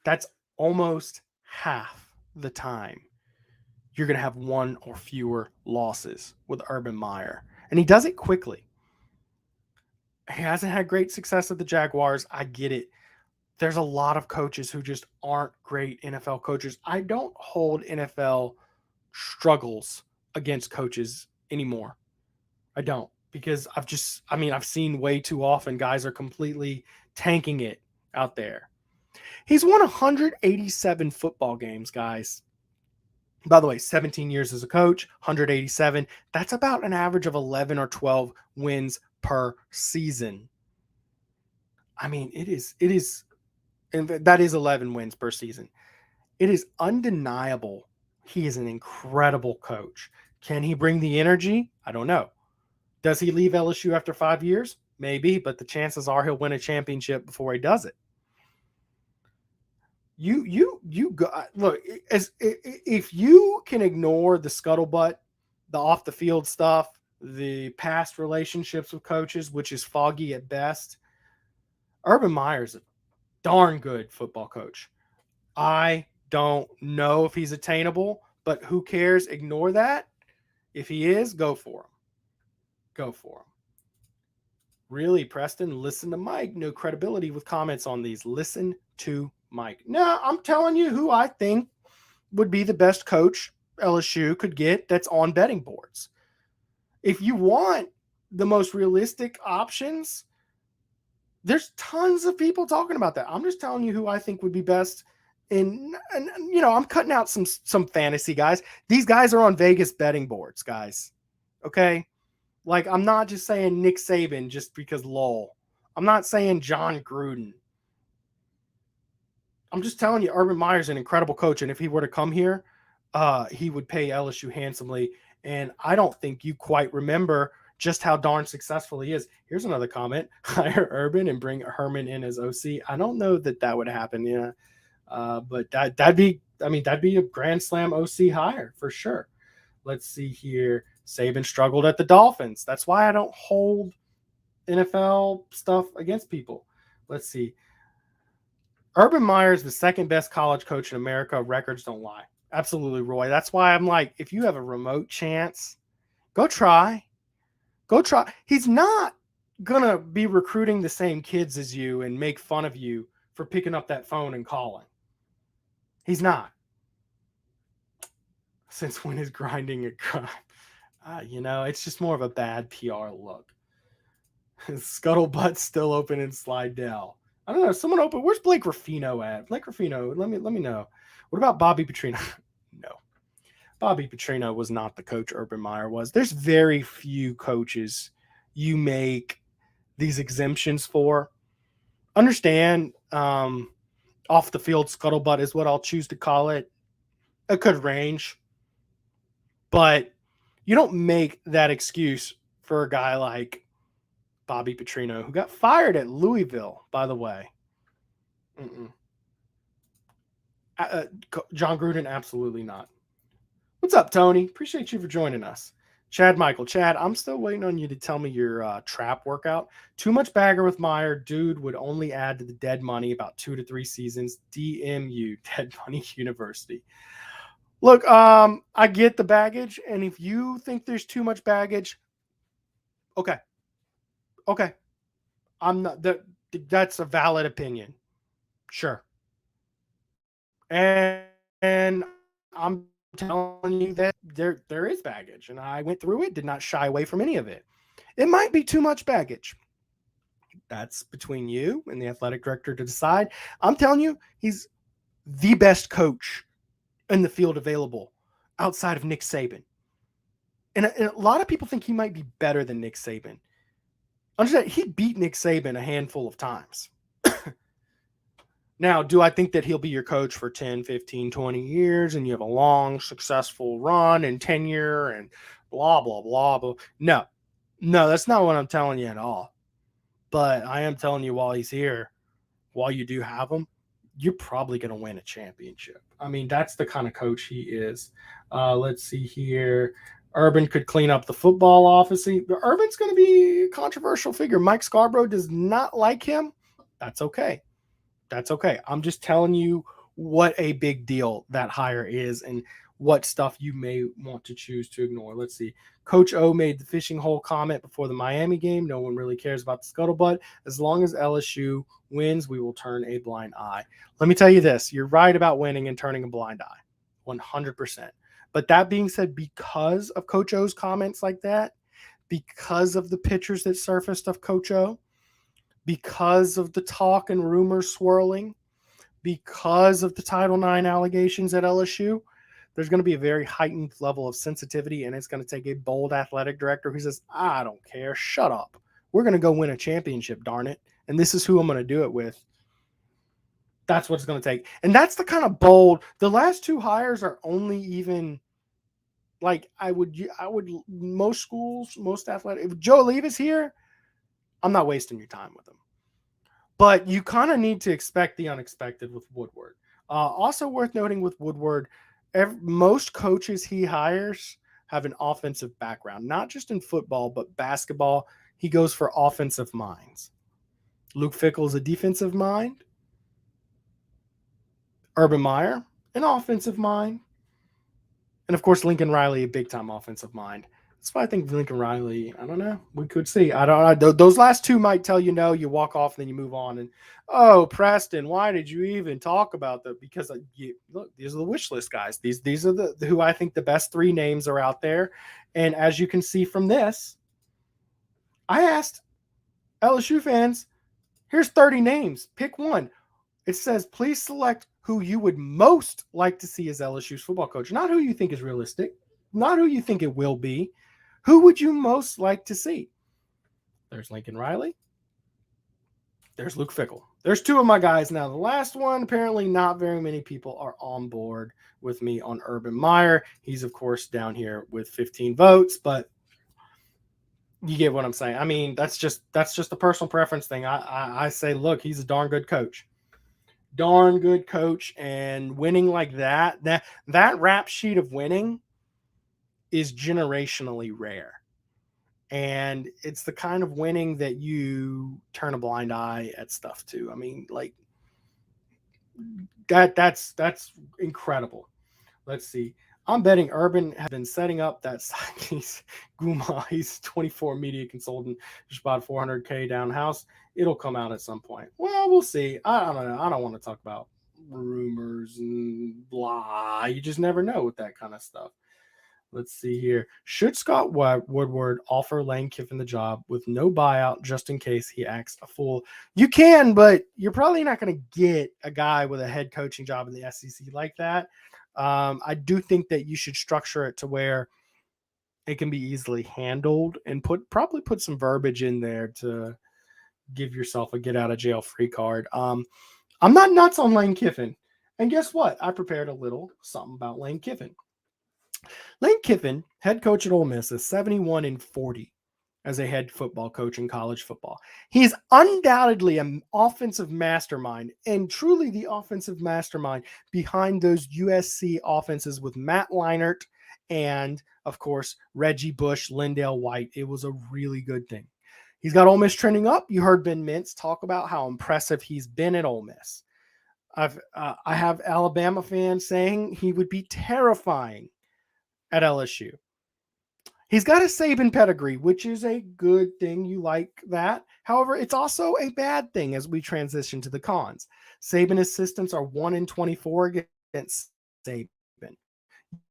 That's almost half the time you're going to have 1 or fewer losses with Urban Meyer. And he does it quickly. He hasn't had great success at the Jaguars. I get it. There's a lot of coaches who just aren't great NFL coaches. I don't hold NFL struggles against coaches anymore. I don't, because I've seen way too often guys are completely tanking it out there. He's won 187 football games, guys. By the way, 17 years as a coach, 187. That's about an average of 11 or 12 wins per season. I mean, it is, and that is 11 wins per season. It is undeniable. He is an incredible coach. Can he bring the energy? I don't know. Does he leave LSU after 5 years? Maybe, but the chances are he'll win a championship before he does it. You go, look, if you can ignore the scuttlebutt, the off the field stuff, the past relationships with coaches, which is foggy at best, Urban Meyer's a darn good football coach. I don't know if he's attainable, but who cares? Ignore that. If he is, go for him. Go for him. Really, Preston, listen to Mike. No credibility with comments on these. Listen to Mike. No, I'm telling you who I think would be the best coach LSU could get that's on betting boards. If you want the most realistic options, there's tons of people talking about that. I'm just telling you who I think would be best. And I'm cutting out some fantasy guys. These guys are on Vegas betting boards, guys. Okay? Like, I'm not just saying Nick Saban just because lol. I'm not saying John Gruden. I'm just telling you, Urban Meyer's an incredible coach, and if he were to come here, he would pay LSU handsomely. And I don't think you quite remember just how darn successful he is. Here's another comment: hire Urban and bring Herman in as OC. I don't know that would happen, but that'd be I mean, that'd be a Grand Slam OC hire for sure. Let's see here. Saban struggled at the Dolphins. That's why I don't hold NFL stuff against people. Let's see. Urban Meyer is the second best college coach in America. Records don't lie. Absolutely, Roy. That's why I'm like, if you have a remote chance, go try. Go try. He's not going to be recruiting the same kids as you and make fun of you for picking up that phone and calling. He's not. Since when is grinding a crime? It's just more of a bad PR look. Scuttlebutt's still open in Slidell. I don't know. Someone open. Where's Blake Ruffino at? Blake Ruffino, let me know. What about Bobby Petrino? No. Bobby Petrino was not the coach Urban Meyer was. There's very few coaches you make these exemptions for. Understand, off the field scuttlebutt is what I'll choose to call it. It could range. But you don't make that excuse for a guy like Bobby Petrino, who got fired at Louisville, by the way. John Gruden, absolutely not. What's up, Tony? Appreciate you for joining us. Chad Michael. Chad, I'm still waiting on you to tell me your trap workout. Too much bagger with Meyer. Dude would only add to the dead money about 2 to 3 seasons. DMU, Dead Money University. Look, I get the baggage, and if you think there's too much baggage, okay. I'm not that's a valid opinion. Sure. And I'm telling you that there is baggage, and I went through it, did not shy away from any of it. It might be too much baggage. That's between you and the athletic director to decide. I'm telling you, he's the best coach in the field available outside of Nick Saban. And a lot of people think he might be better than Nick Saban. Understand, he beat Nick Saban a handful of times. Now, do I think that he'll be your coach for 10, 15, 20 years and you have a long, successful run and tenure and blah, blah, blah, blah? No, that's not what I'm telling you at all. But I am telling you while he's here, while you do have him, you're probably going to win a championship. I mean, that's the kind of coach he is. Let's see here. Urban could clean up the football office. Urban's going to be a controversial figure. Mike Scarborough does not like him. That's okay. I'm just telling you what a big deal that hire is and what stuff you may want to choose to ignore. Let's see. Coach O made the fishing hole comment before the Miami game. No one really cares about the scuttlebutt. As long as LSU wins, we will turn a blind eye. Let me tell you this. You're right about winning and turning a blind eye. 100%. But that being said, because of Coach O's comments like that, because of the pictures that surfaced of Coach O, because of the talk and rumors swirling, because of the Title IX allegations at LSU, there's going to be a very heightened level of sensitivity, and it's going to take a bold athletic director who says, I don't care, shut up. We're going to go win a championship, darn it, and this is who I'm going to do it with. That's what it's going to take. And that's the kind of bold. The last two hires are only even like I would most schools, most athletic. If Joe Levis here, I'm not wasting your time with him. But you kind of need to expect the unexpected with Woodward. Also worth noting with Woodward, most coaches he hires have an offensive background, not just in football, but basketball. He goes for offensive minds. Luke Fickle is a defensive mind. Urban Meyer, an offensive mind. And, of course, Lincoln Riley, a big-time offensive mind. That's why I think Lincoln Riley, I don't know. We could see. I don't know. Those last two might tell you no. You walk off, then you move on. And, oh, Preston, why did you even talk about that? Because, look, these are the wish list guys. These are the who I think the best three names are out there. And as you can see from this, I asked LSU fans, here's 30 names. Pick one. It says, please select who you would most like to see as LSU's football coach. Not who you think is realistic. Not who you think it will be. Who would you most like to see? There's Lincoln Riley. There's Luke Fickle. There's two of my guys now. The last one, apparently not very many people are on board with me on Urban Meyer. He's, of course, down here with 15 votes, but you get what I'm saying. I mean, that's just a personal preference thing. I say, look, he's a darn good coach. darn good coach, and winning like that rap sheet of winning is generationally rare. And it's the kind of winning that you turn a blind eye at stuff to. I mean, like that's incredible. Let's see. I'm betting Urban has been setting up that he's Guma. He's 24 media consultant, just about 400K down house. It'll come out at some point. Well, we'll see. I don't know. I don't want to talk about rumors and blah. You just never know with that kind of stuff. Let's see here. Should Scott Woodward offer Lane Kiffin the job with no buyout just in case he acts a fool? You can, but you're probably not going to get a guy with a head coaching job in the SEC like that. I do think that you should structure it to where it can be easily handled and probably put some verbiage in there to give yourself a get out of jail free card. I'm not nuts on Lane Kiffin. And guess what? I prepared a little something about Lane Kiffin. Lane Kiffin, head coach at Ole Miss, is 71-40 as a head football coach in college football. He's undoubtedly an offensive mastermind, and truly the offensive mastermind behind those USC offenses with Matt Leinart and, of course, Reggie Bush, Lindale White. It was a really good thing. He's got Ole Miss trending up. You heard Ben Mintz talk about how impressive he's been at Ole Miss. I have Alabama fans saying he would be terrifying at LSU. He's got a Saban pedigree, which is a good thing. You like that. However, it's also a bad thing as we transition to the cons. Saban assistants are 1-24 against Saban.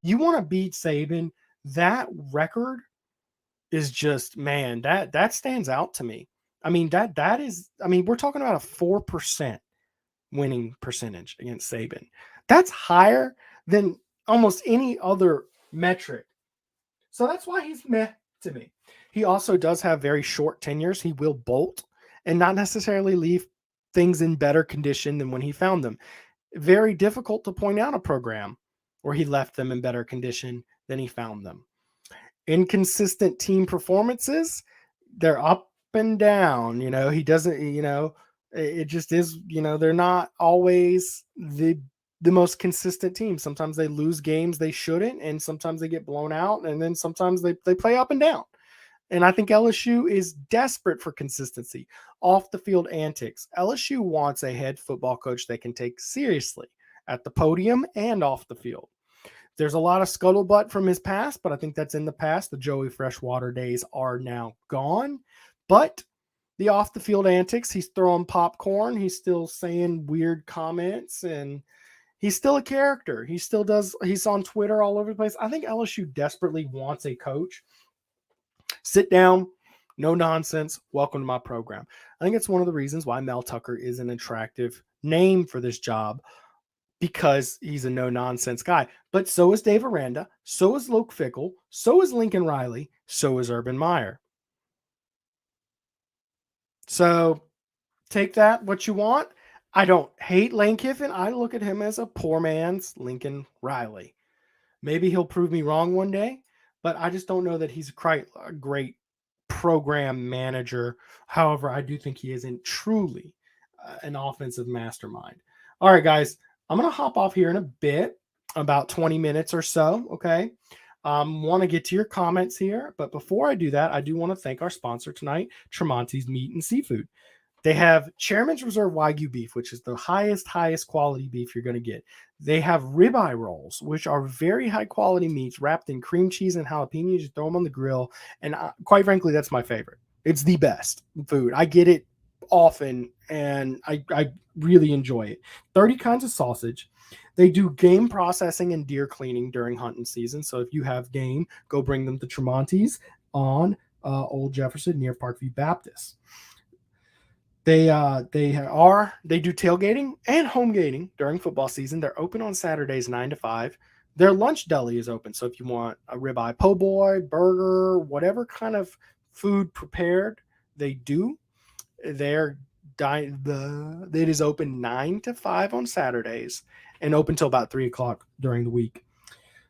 You want to beat Saban, that record is just, man, that stands out to me. I mean, that is, I mean, we're talking about a 4% winning percentage against Saban. That's higher than almost any other metric. So that's why he's meh to me. He also does have very short tenures. He will bolt and not necessarily leave things in better condition than when he found them. Very difficult to point out a program where he left them in better condition than he found them. Inconsistent team performances, they're up and down. You know, he doesn't, you know, it just is, you know, they're not always the most consistent team. Sometimes they lose games they shouldn't, and sometimes they get blown out, and then sometimes they play up and down. And I think LSU is desperate for consistency. Off the field antics. LSU wants a head football coach they can take seriously at the podium and off the field. There's a lot of scuttlebutt from his past, but I think that's in the past. The Joey Freshwater days are now gone. But the off the field antics, he's throwing popcorn. He's still saying weird comments, and he's still a character. He still does. He's on Twitter all over the place. I think LSU desperately wants a coach. Sit down, no nonsense. Welcome to my program. I think it's one of the reasons why Mel Tucker is an attractive name for this job, because he's a no nonsense guy. But so is Dave Aranda. So is Luke Fickle. So is Lincoln Riley. So is Urban Meyer. So take that what you want. I don't hate Lane Kiffin. I look at him as a poor man's Lincoln Riley. Maybe he'll prove me wrong one day, but I just don't know that he's a great program manager. However, I do think he isn't truly an offensive mastermind. All right, guys, I'm going to hop off here in a bit, about 20 minutes or so, okay? Want to get to your comments here, but before I do that, I do want to thank our sponsor tonight, Tramonte's Meat and Seafood. They have Chairman's Reserve Wagyu beef, which is the highest quality beef you're going to get. They have ribeye rolls, which are very high quality meats wrapped in cream cheese and jalapenos. You throw them on the grill. And quite frankly, that's my favorite. It's the best food. I get it often, and I really enjoy it. 30 kinds of sausage. They do game processing and deer cleaning during hunting season. So if you have game, go bring them to Tramonte's on Old Jefferson near Parkview Baptist. They do tailgating and homegating during football season. They're open on Saturdays 9 to 5. Their lunch deli is open. So if you want a ribeye po' boy, burger, whatever kind of food prepared, they do. It is open 9 to 5 on Saturdays and open till about 3 o'clock during the week.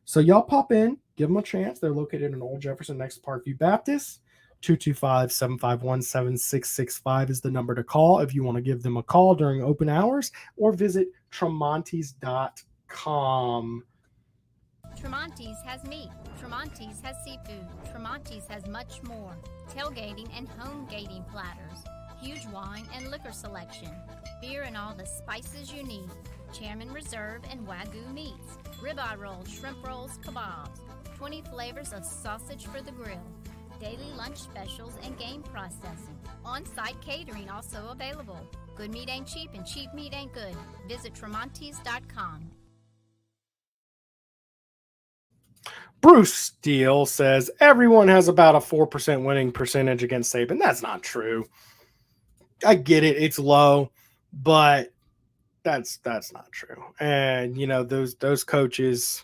So y'all pop in, give them a chance. They're located in Old Jefferson next to Parkview Baptist. 225-751-7665 is the number to call if you want to give them a call during open hours, or visit Tramontes.com. Tramonte's has meat. Tramonte's has seafood. Tramonte's has much more. Tailgating and Homegating platters. Huge wine and liquor selection. Beer and all the spices you need. Chairman Reserve and Wagyu meats. Ribeye rolls, shrimp rolls, kebabs. 20 flavors of sausage for the grill. Daily lunch specials and game processing. On-site catering also available. Good meat ain't cheap and cheap meat ain't good. Visit Tramontes.com. Bruce Steele says everyone has about a 4% winning percentage against Saban. That's not true. I get it; it's low, but that's not true. And those coaches,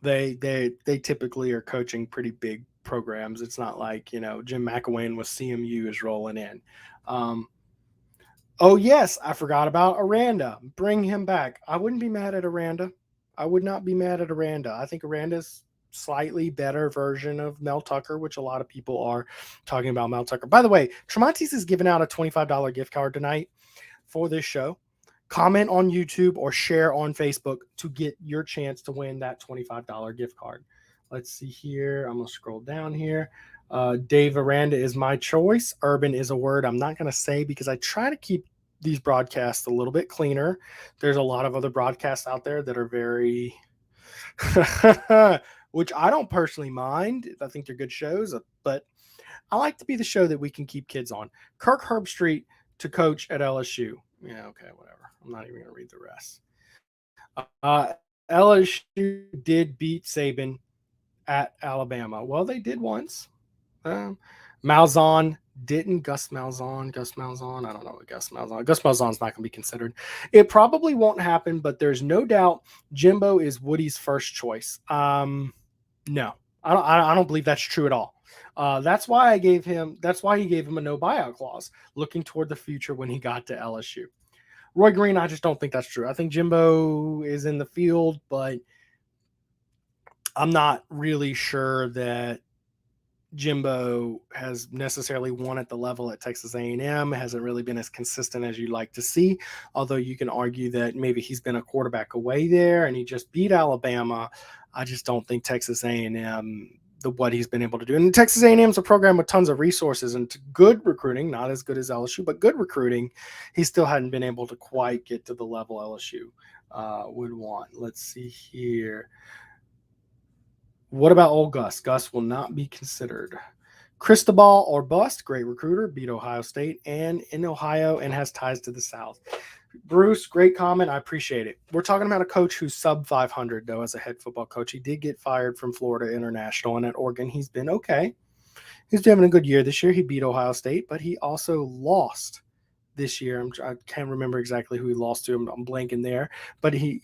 they typically are coaching pretty big programs. It's not like Jim McElwain with CMU is rolling in. Oh yes, I forgot about Aranda. Bring him back. I wouldn't be mad at Aranda. I would not be mad at Aranda. I think Aranda's slightly better version of Mel Tucker, which a lot of people are talking about Mel Tucker. By the way, Tramonte's is giving out a $25 gift card tonight for this show. Comment on YouTube or share on Facebook to get your chance to win that $25 gift card. Let's see here. I'm going to scroll down here. Dave Aranda is my choice. Urban is a word I'm not going to say because I try to keep these broadcasts a little bit cleaner. There's a lot of other broadcasts out there that are very, which I don't personally mind. I think they're good shows, but I like to be the show that we can keep kids on. Kirk Herbstreit to coach at LSU. Yeah, okay, whatever. I'm not even going to read the rest. LSU did beat Saban at Alabama. Well, they did once. Malzahn didn't. Gus Malzahn. I don't know what Gus Malzahn. Gus Malzahn's not going to be considered. It probably won't happen, but there's no doubt Jimbo is Woody's first choice. No, I don't believe that's true at all. That's why he gave him a no buyout clause, looking toward the future when he got to LSU. Roy Green, I just don't think that's true. I think Jimbo is in the field, but I'm not really sure that Jimbo has necessarily won at the level at Texas A&M. Hasn't really been as consistent as you'd like to see, although you can argue that maybe he's been a quarterback away there and he just beat Alabama. I just don't think Texas A&M, what he's been able to do. And Texas A&M is a program with tons of resources and good recruiting, not as good as LSU, but good recruiting. He still hadn't been able to quite get to the level LSU would want. Let's see here. What about old Gus? Gus will not be considered. Cristobal or bust, great recruiter, beat Ohio State and in Ohio and has ties to the South. Bruce, great comment. I appreciate it. We're talking about a coach who's sub 500, though, as a head football coach. He did get fired from Florida International, and at Oregon, he's been okay. He's having a good year this year. He beat Ohio State, but he also lost this year. I can't remember exactly who he lost to. I'm blanking there. But he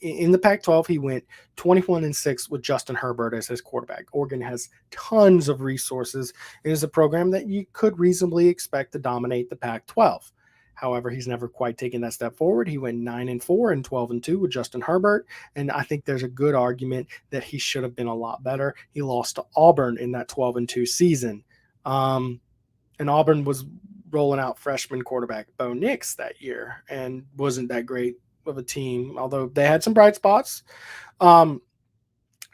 in the Pac-12, he went 21-6 with Justin Herbert as his quarterback. Oregon has tons of resources. It is a program that you could reasonably expect to dominate the Pac-12. However, he's never quite taken that step forward. He went 9-4 and 12-2 with Justin Herbert, and I think there's a good argument that he should have been a lot better. He lost to Auburn in that 12-2 season, and Auburn was rolling out freshman quarterback Bo Nix that year and wasn't that great of a team, although they had some bright spots.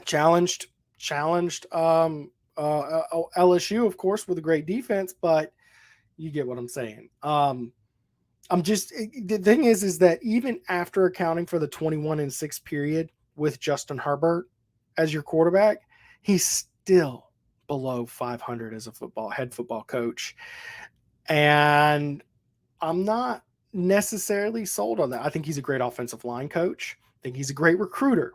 Challenged LSU, of course, with a great defense, but you get what I'm saying. The thing is that even after accounting for the 21-6 period with Justin Herbert as your quarterback, he's still below 500 as a head football coach. And I'm not necessarily sold on that. I think he's a great offensive line coach. I think he's a great recruiter.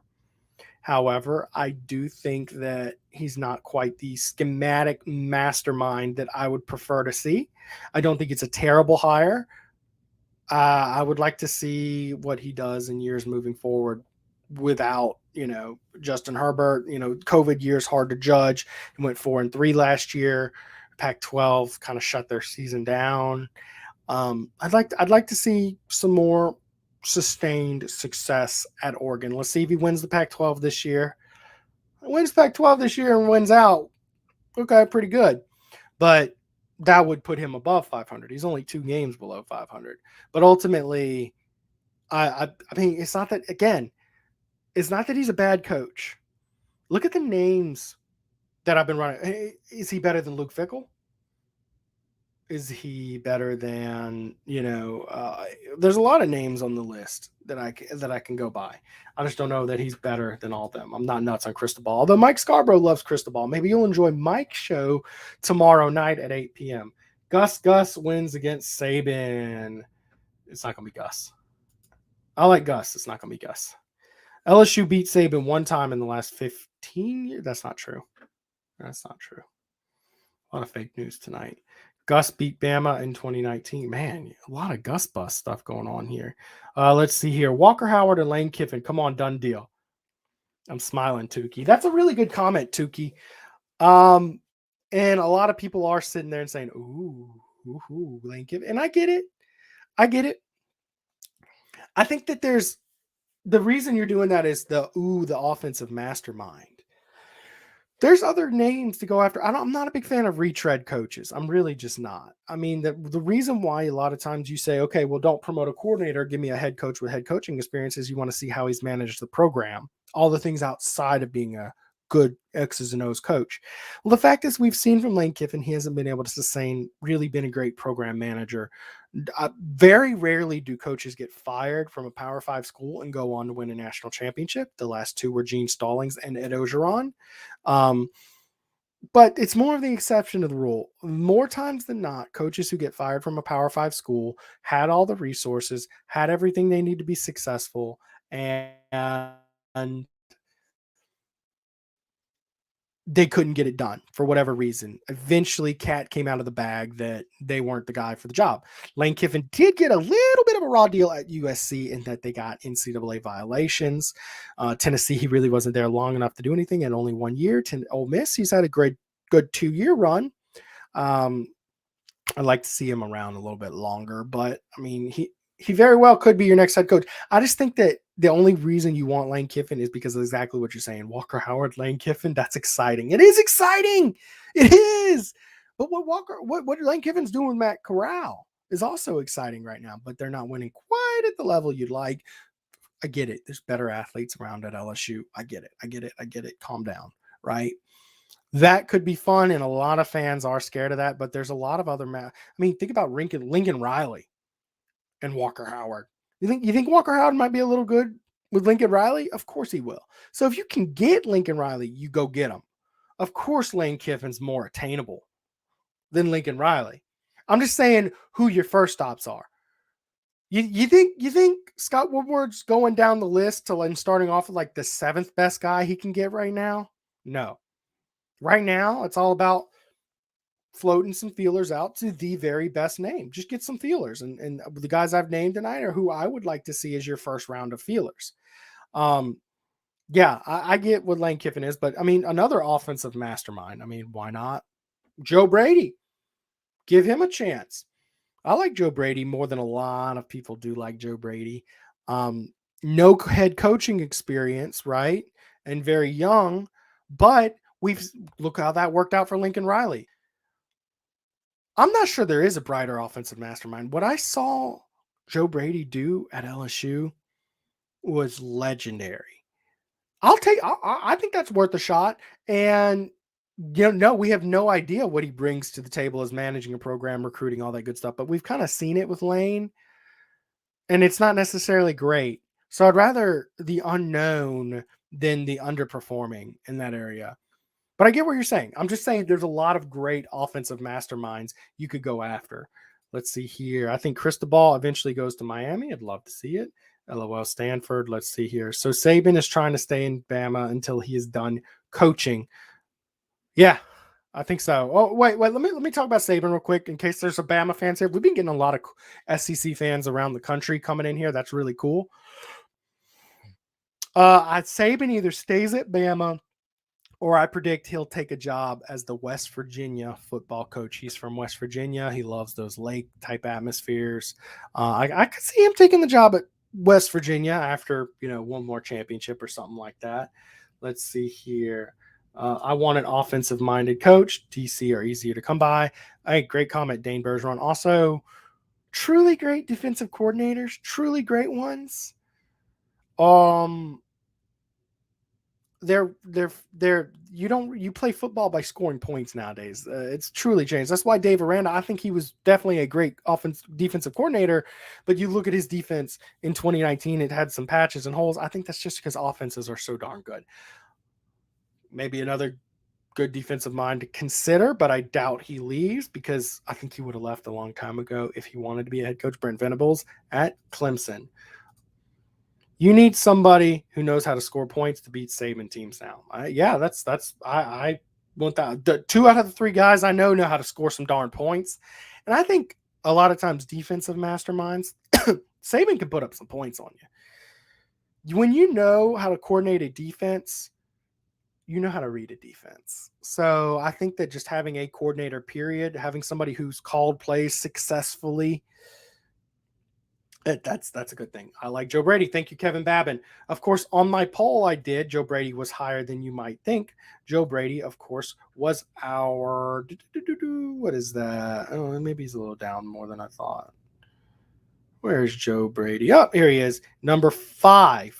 However, I do think that he's not quite the schematic mastermind that I would prefer to see. I don't think it's a terrible hire. I would like to see what he does in years moving forward without, Justin Herbert. COVID year is hard to judge. He went 4-3 last year. Pac-12 kind of shut their season down. I'd like to see some more sustained success at Oregon. Let's see if he wins the Pac-12 this year. Wins Pac-12 this year and wins out. Okay, pretty good. But that would put him above 500. He's only 2 games below 500. But ultimately, I mean, it's not that, again, it's not that he's a bad coach. Look at the names that I've been running. Is he better than Luke Fickle? Is he better than, there's a lot of names on the list that I can go by. I just don't know that he's better than all of them. I'm not nuts on Cristobal, although Mike Scarborough loves Cristobal. Maybe you'll enjoy Mike's show tomorrow night at 8 p.m. Gus wins against Saban. It's not going to be Gus. I like Gus. It's not going to be Gus. LSU beat Saban one time in the last 15 years. That's not true. That's not true. A lot of fake news tonight. Gus beat Bama in 2019. Man, a lot of Gus bust stuff going on here. Let's see here. Walker Howard and Lane Kiffin. Come on, done deal. I'm smiling, Tukey. That's a really good comment, Tukey. And a lot of people are sitting there and saying, ooh, Lane Kiffin. And I get it. I think that there's the reason you're doing that is the offensive mastermind. There's other names to go after. I'm not a big fan of retread coaches. I'm really just not. I mean, the reason why a lot of times you say, okay, well, don't promote a coordinator, give me a head coach with head coaching experience, is you want to see how he's managed the program, all the things outside of being a good X's and O's coach. Well, the fact is we've seen from Lane Kiffin, he hasn't been able to really been a great program manager. Very rarely do coaches get fired from a Power 5 school and go on to win a national championship. The last two were Gene Stallings and Ed Orgeron. But it's more of the exception to the rule. More times than not, coaches who get fired from a Power 5 school had all the resources, had everything they need to be successful, and they couldn't get it done for whatever reason. Eventually, Cat came out of the bag that they weren't the guy for the job. Lane Kiffin did get a little bit of a raw deal at USC in that they got NCAA violations. Tennessee, he really wasn't there long enough to do anything, and only 1 year. Ole Miss, he's had a good 2-year run. I'd like to see him around a little bit longer, but I mean, he very well could be your next head coach. I just think that the only reason you want Lane Kiffin is because of exactly what you're saying. Walker Howard, Lane Kiffin, that's exciting. It is exciting. It is. But what Lane Kiffin's doing with Matt Corral is also exciting right now, but they're not winning quite at the level you'd like. I get it. There's better athletes around at LSU. I get it. Calm down, right? That could be fun, and a lot of fans are scared of that, but there's a lot of other think about Lincoln Riley and Walker Howard. You think Walker Howard might be a little good with Lincoln Riley? Of course he will. So if you can get Lincoln Riley, you go get him. Of course Lane Kiffin's more attainable than Lincoln Riley. I'm just saying who your first stops are. You think Scott Woodward's going down the list to starting off with like the 7th best guy he can get right now? No. Right now, it's all about floating some feelers out to the very best name. Just get some feelers. And the guys I've named tonight are who I would like to see as your first round of feelers. I get what Lane Kiffin is, but I mean, another offensive mastermind. I mean, why not? Joe Brady. Give him a chance. I like Joe Brady more than a lot of people do like Joe Brady. No head coaching experience, right? And very young, but look how that worked out for Lincoln Riley. I'm not sure there is a brighter offensive mastermind. What I saw Joe Brady do at LSU was legendary. I think that's worth a shot. And we have no idea what he brings to the table as managing a program, recruiting, all that good stuff. But we've kind of seen it with Lane, and it's not necessarily great. So I'd rather the unknown than the underperforming in that area. But I get what you're saying. I'm just saying there's a lot of great offensive masterminds you could go after. Let's see here. I think Cristobal eventually goes to Miami. I'd love to see it. LOL Stanford. Let's see here. So Saban is trying to stay in Bama until he is done coaching. Yeah, I think so. Oh, wait. Let me talk about Saban real quick in case there's a Bama fans here. We've been getting a lot of SEC fans around the country coming in here. That's really cool. Saban either stays at Bama, or I predict he'll take a job as the West Virginia football coach. He's from West Virginia. He loves those lake-type atmospheres. I could see him taking the job at West Virginia after, one more championship or something like that. Let's see here. I want an offensive-minded coach. DC are easier to come by. Hey, great comment, Dane Bergeron. Also, truly great defensive coordinators, truly great ones. You play football by scoring points nowadays. It's truly changed. That's why Dave Aranda, I think he was definitely a great defensive coordinator, but you look at his defense in 2019, it had some patches and holes. I think that's just because offenses are so darn good. Maybe another good defensive mind to consider, but I doubt he leaves because I think he would have left a long time ago if he wanted to be a head coach. Brent Venables at Clemson. You need somebody who knows how to score points to beat Saban teams now. I want that. The 2 out of the 3 guys I know how to score some darn points. And I think a lot of times defensive masterminds, Saban can put up some points on you. When you know how to coordinate a defense, you know how to read a defense. So I think that just having a coordinator, period, having somebody who's called plays successfully, that's a good thing. I like Joe Brady. Thank you, Kevin Babin. Of course, on my poll I did, Joe Brady was higher than you might think. Joe Brady, of course, was our, what is that? Oh, maybe he's a little down more than I thought. Where's Joe Brady? Oh, here he is, number 5.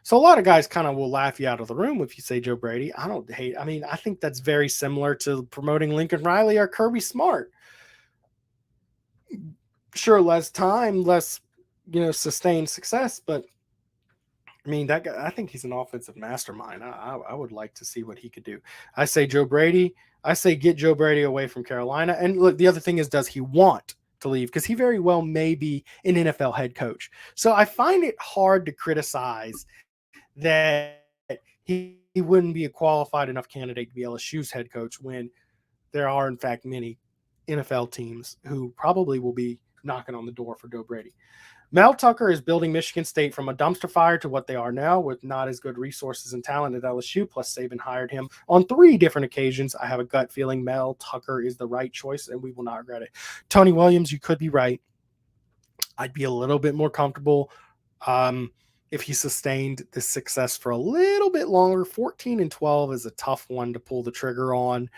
So a lot of guys kind of will laugh you out of the room if you say Joe Brady. I don't hate. I mean, I think that's very similar to promoting Lincoln Riley or Kirby Smart. Sure, less time, less, sustained success, but I mean, that guy, I think he's an offensive mastermind. I would like to see what he could do. I say Joe Brady. I say get Joe Brady away from Carolina. And look, the other thing is, does he want to leave? Because he very well may be an NFL head coach. So I find it hard to criticize that he wouldn't be a qualified enough candidate to be LSU's head coach when there are, in fact, many NFL teams who probably will be knocking on the door for Joe Brady. Mel Tucker is building Michigan State from a dumpster fire to what they are now with not as good resources and talent at LSU, plus Saban hired him on 3 different occasions. I have a gut feeling Mel Tucker is the right choice, and we will not regret it. Tony Williams, you could be right. I'd be a little bit more comfortable if he sustained this success for a little bit longer. 14-12 is a tough one to pull the trigger on.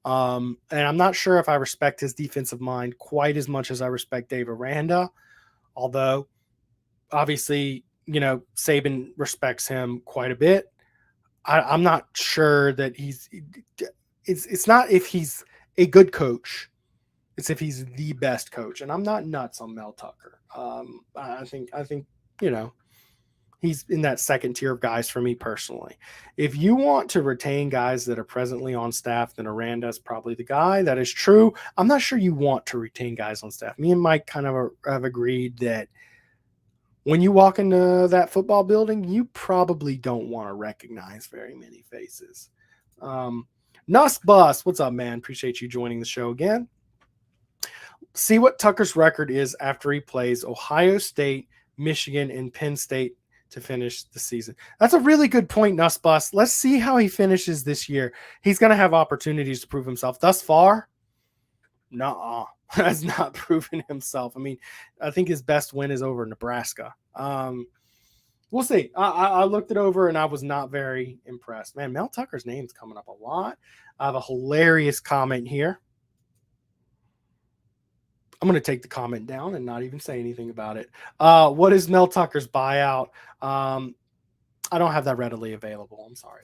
And I'm not sure if I respect his defensive mind quite as much as I respect Dave Aranda, although obviously, Saban respects him quite a bit. I'm not sure that it's not if he's a good coach, it's if he's the best coach. And I'm not nuts on Mel Tucker. I think, he's in that second tier of guys for me personally. If you want to retain guys that are presently on staff, then Aranda is probably the guy. That is true. I'm not sure you want to retain guys on staff. Me and Mike kind of have agreed that when you walk into that football building, you probably don't want to recognize very many faces. Nuss Bus, what's up, man? Appreciate you joining the show again. See what Tucker's record is after he plays Ohio State, Michigan, and Penn State to finish the season. That's a really good point, Nussbus. Let's see how he finishes this year. He's going to have opportunities to prove himself. Thus far, has not proven himself. I mean, I think his best win is over Nebraska. We'll see. I looked it over and I was not very impressed. Man, Mel Tucker's name's coming up a lot. I have a hilarious comment here. I'm going to take the comment down and not even say anything about it. What is Mel Tucker's buyout? I don't have that readily available. I'm sorry.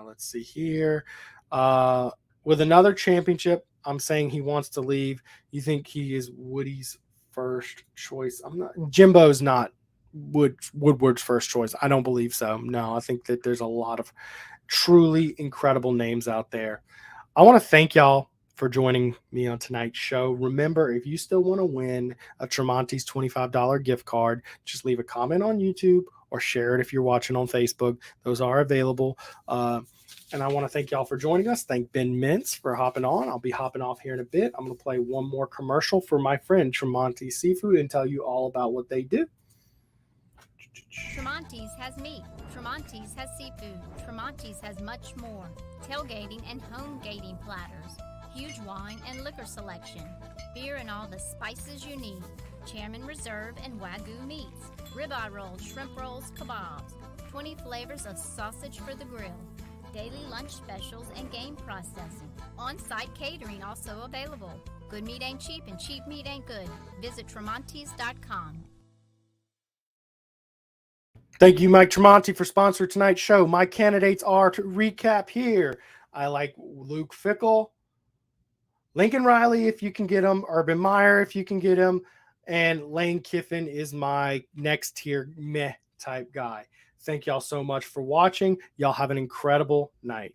Let's see here. With another championship, I'm saying he wants to leave. You think he is Woody's first choice? Jimbo's not Woodward's first choice. I don't believe so. No, I think that there's a lot of truly incredible names out there. I want to thank y'all for joining me on tonight's show. Remember, if you still want to win a Tramonte's $25 gift card, just leave a comment on YouTube or share it if you're watching on Facebook. Those are available. And I want to thank y'all for joining us. Thank Ben Mintz for hopping on. I'll be hopping off here in a bit. I'm going to play one more commercial for my friend Tramonte Seafood and tell you all about what they do. Tramonte's has meat. Tramonte's has seafood. Tramonte's has much more. Tailgating and Homegating platters. Huge wine and liquor selection. Beer and all the spices you need. Chairman Reserve and Wagyu meats. Ribeye rolls, shrimp rolls, kebabs. 20 flavors of sausage for the grill. daily lunch specials, and game processing. On-site catering also available. Good meat ain't cheap and cheap meat ain't good. Visit Tramontes.com. Thank you, Mike Tramonte, for sponsoring tonight's show. My candidates are, to recap here, I like Luke Fickle, Lincoln Riley, if you can get him, Urban Meyer, if you can get him, and Lane Kiffin is my next tier meh type guy. Thank y'all so much for watching. Y'all have an incredible night.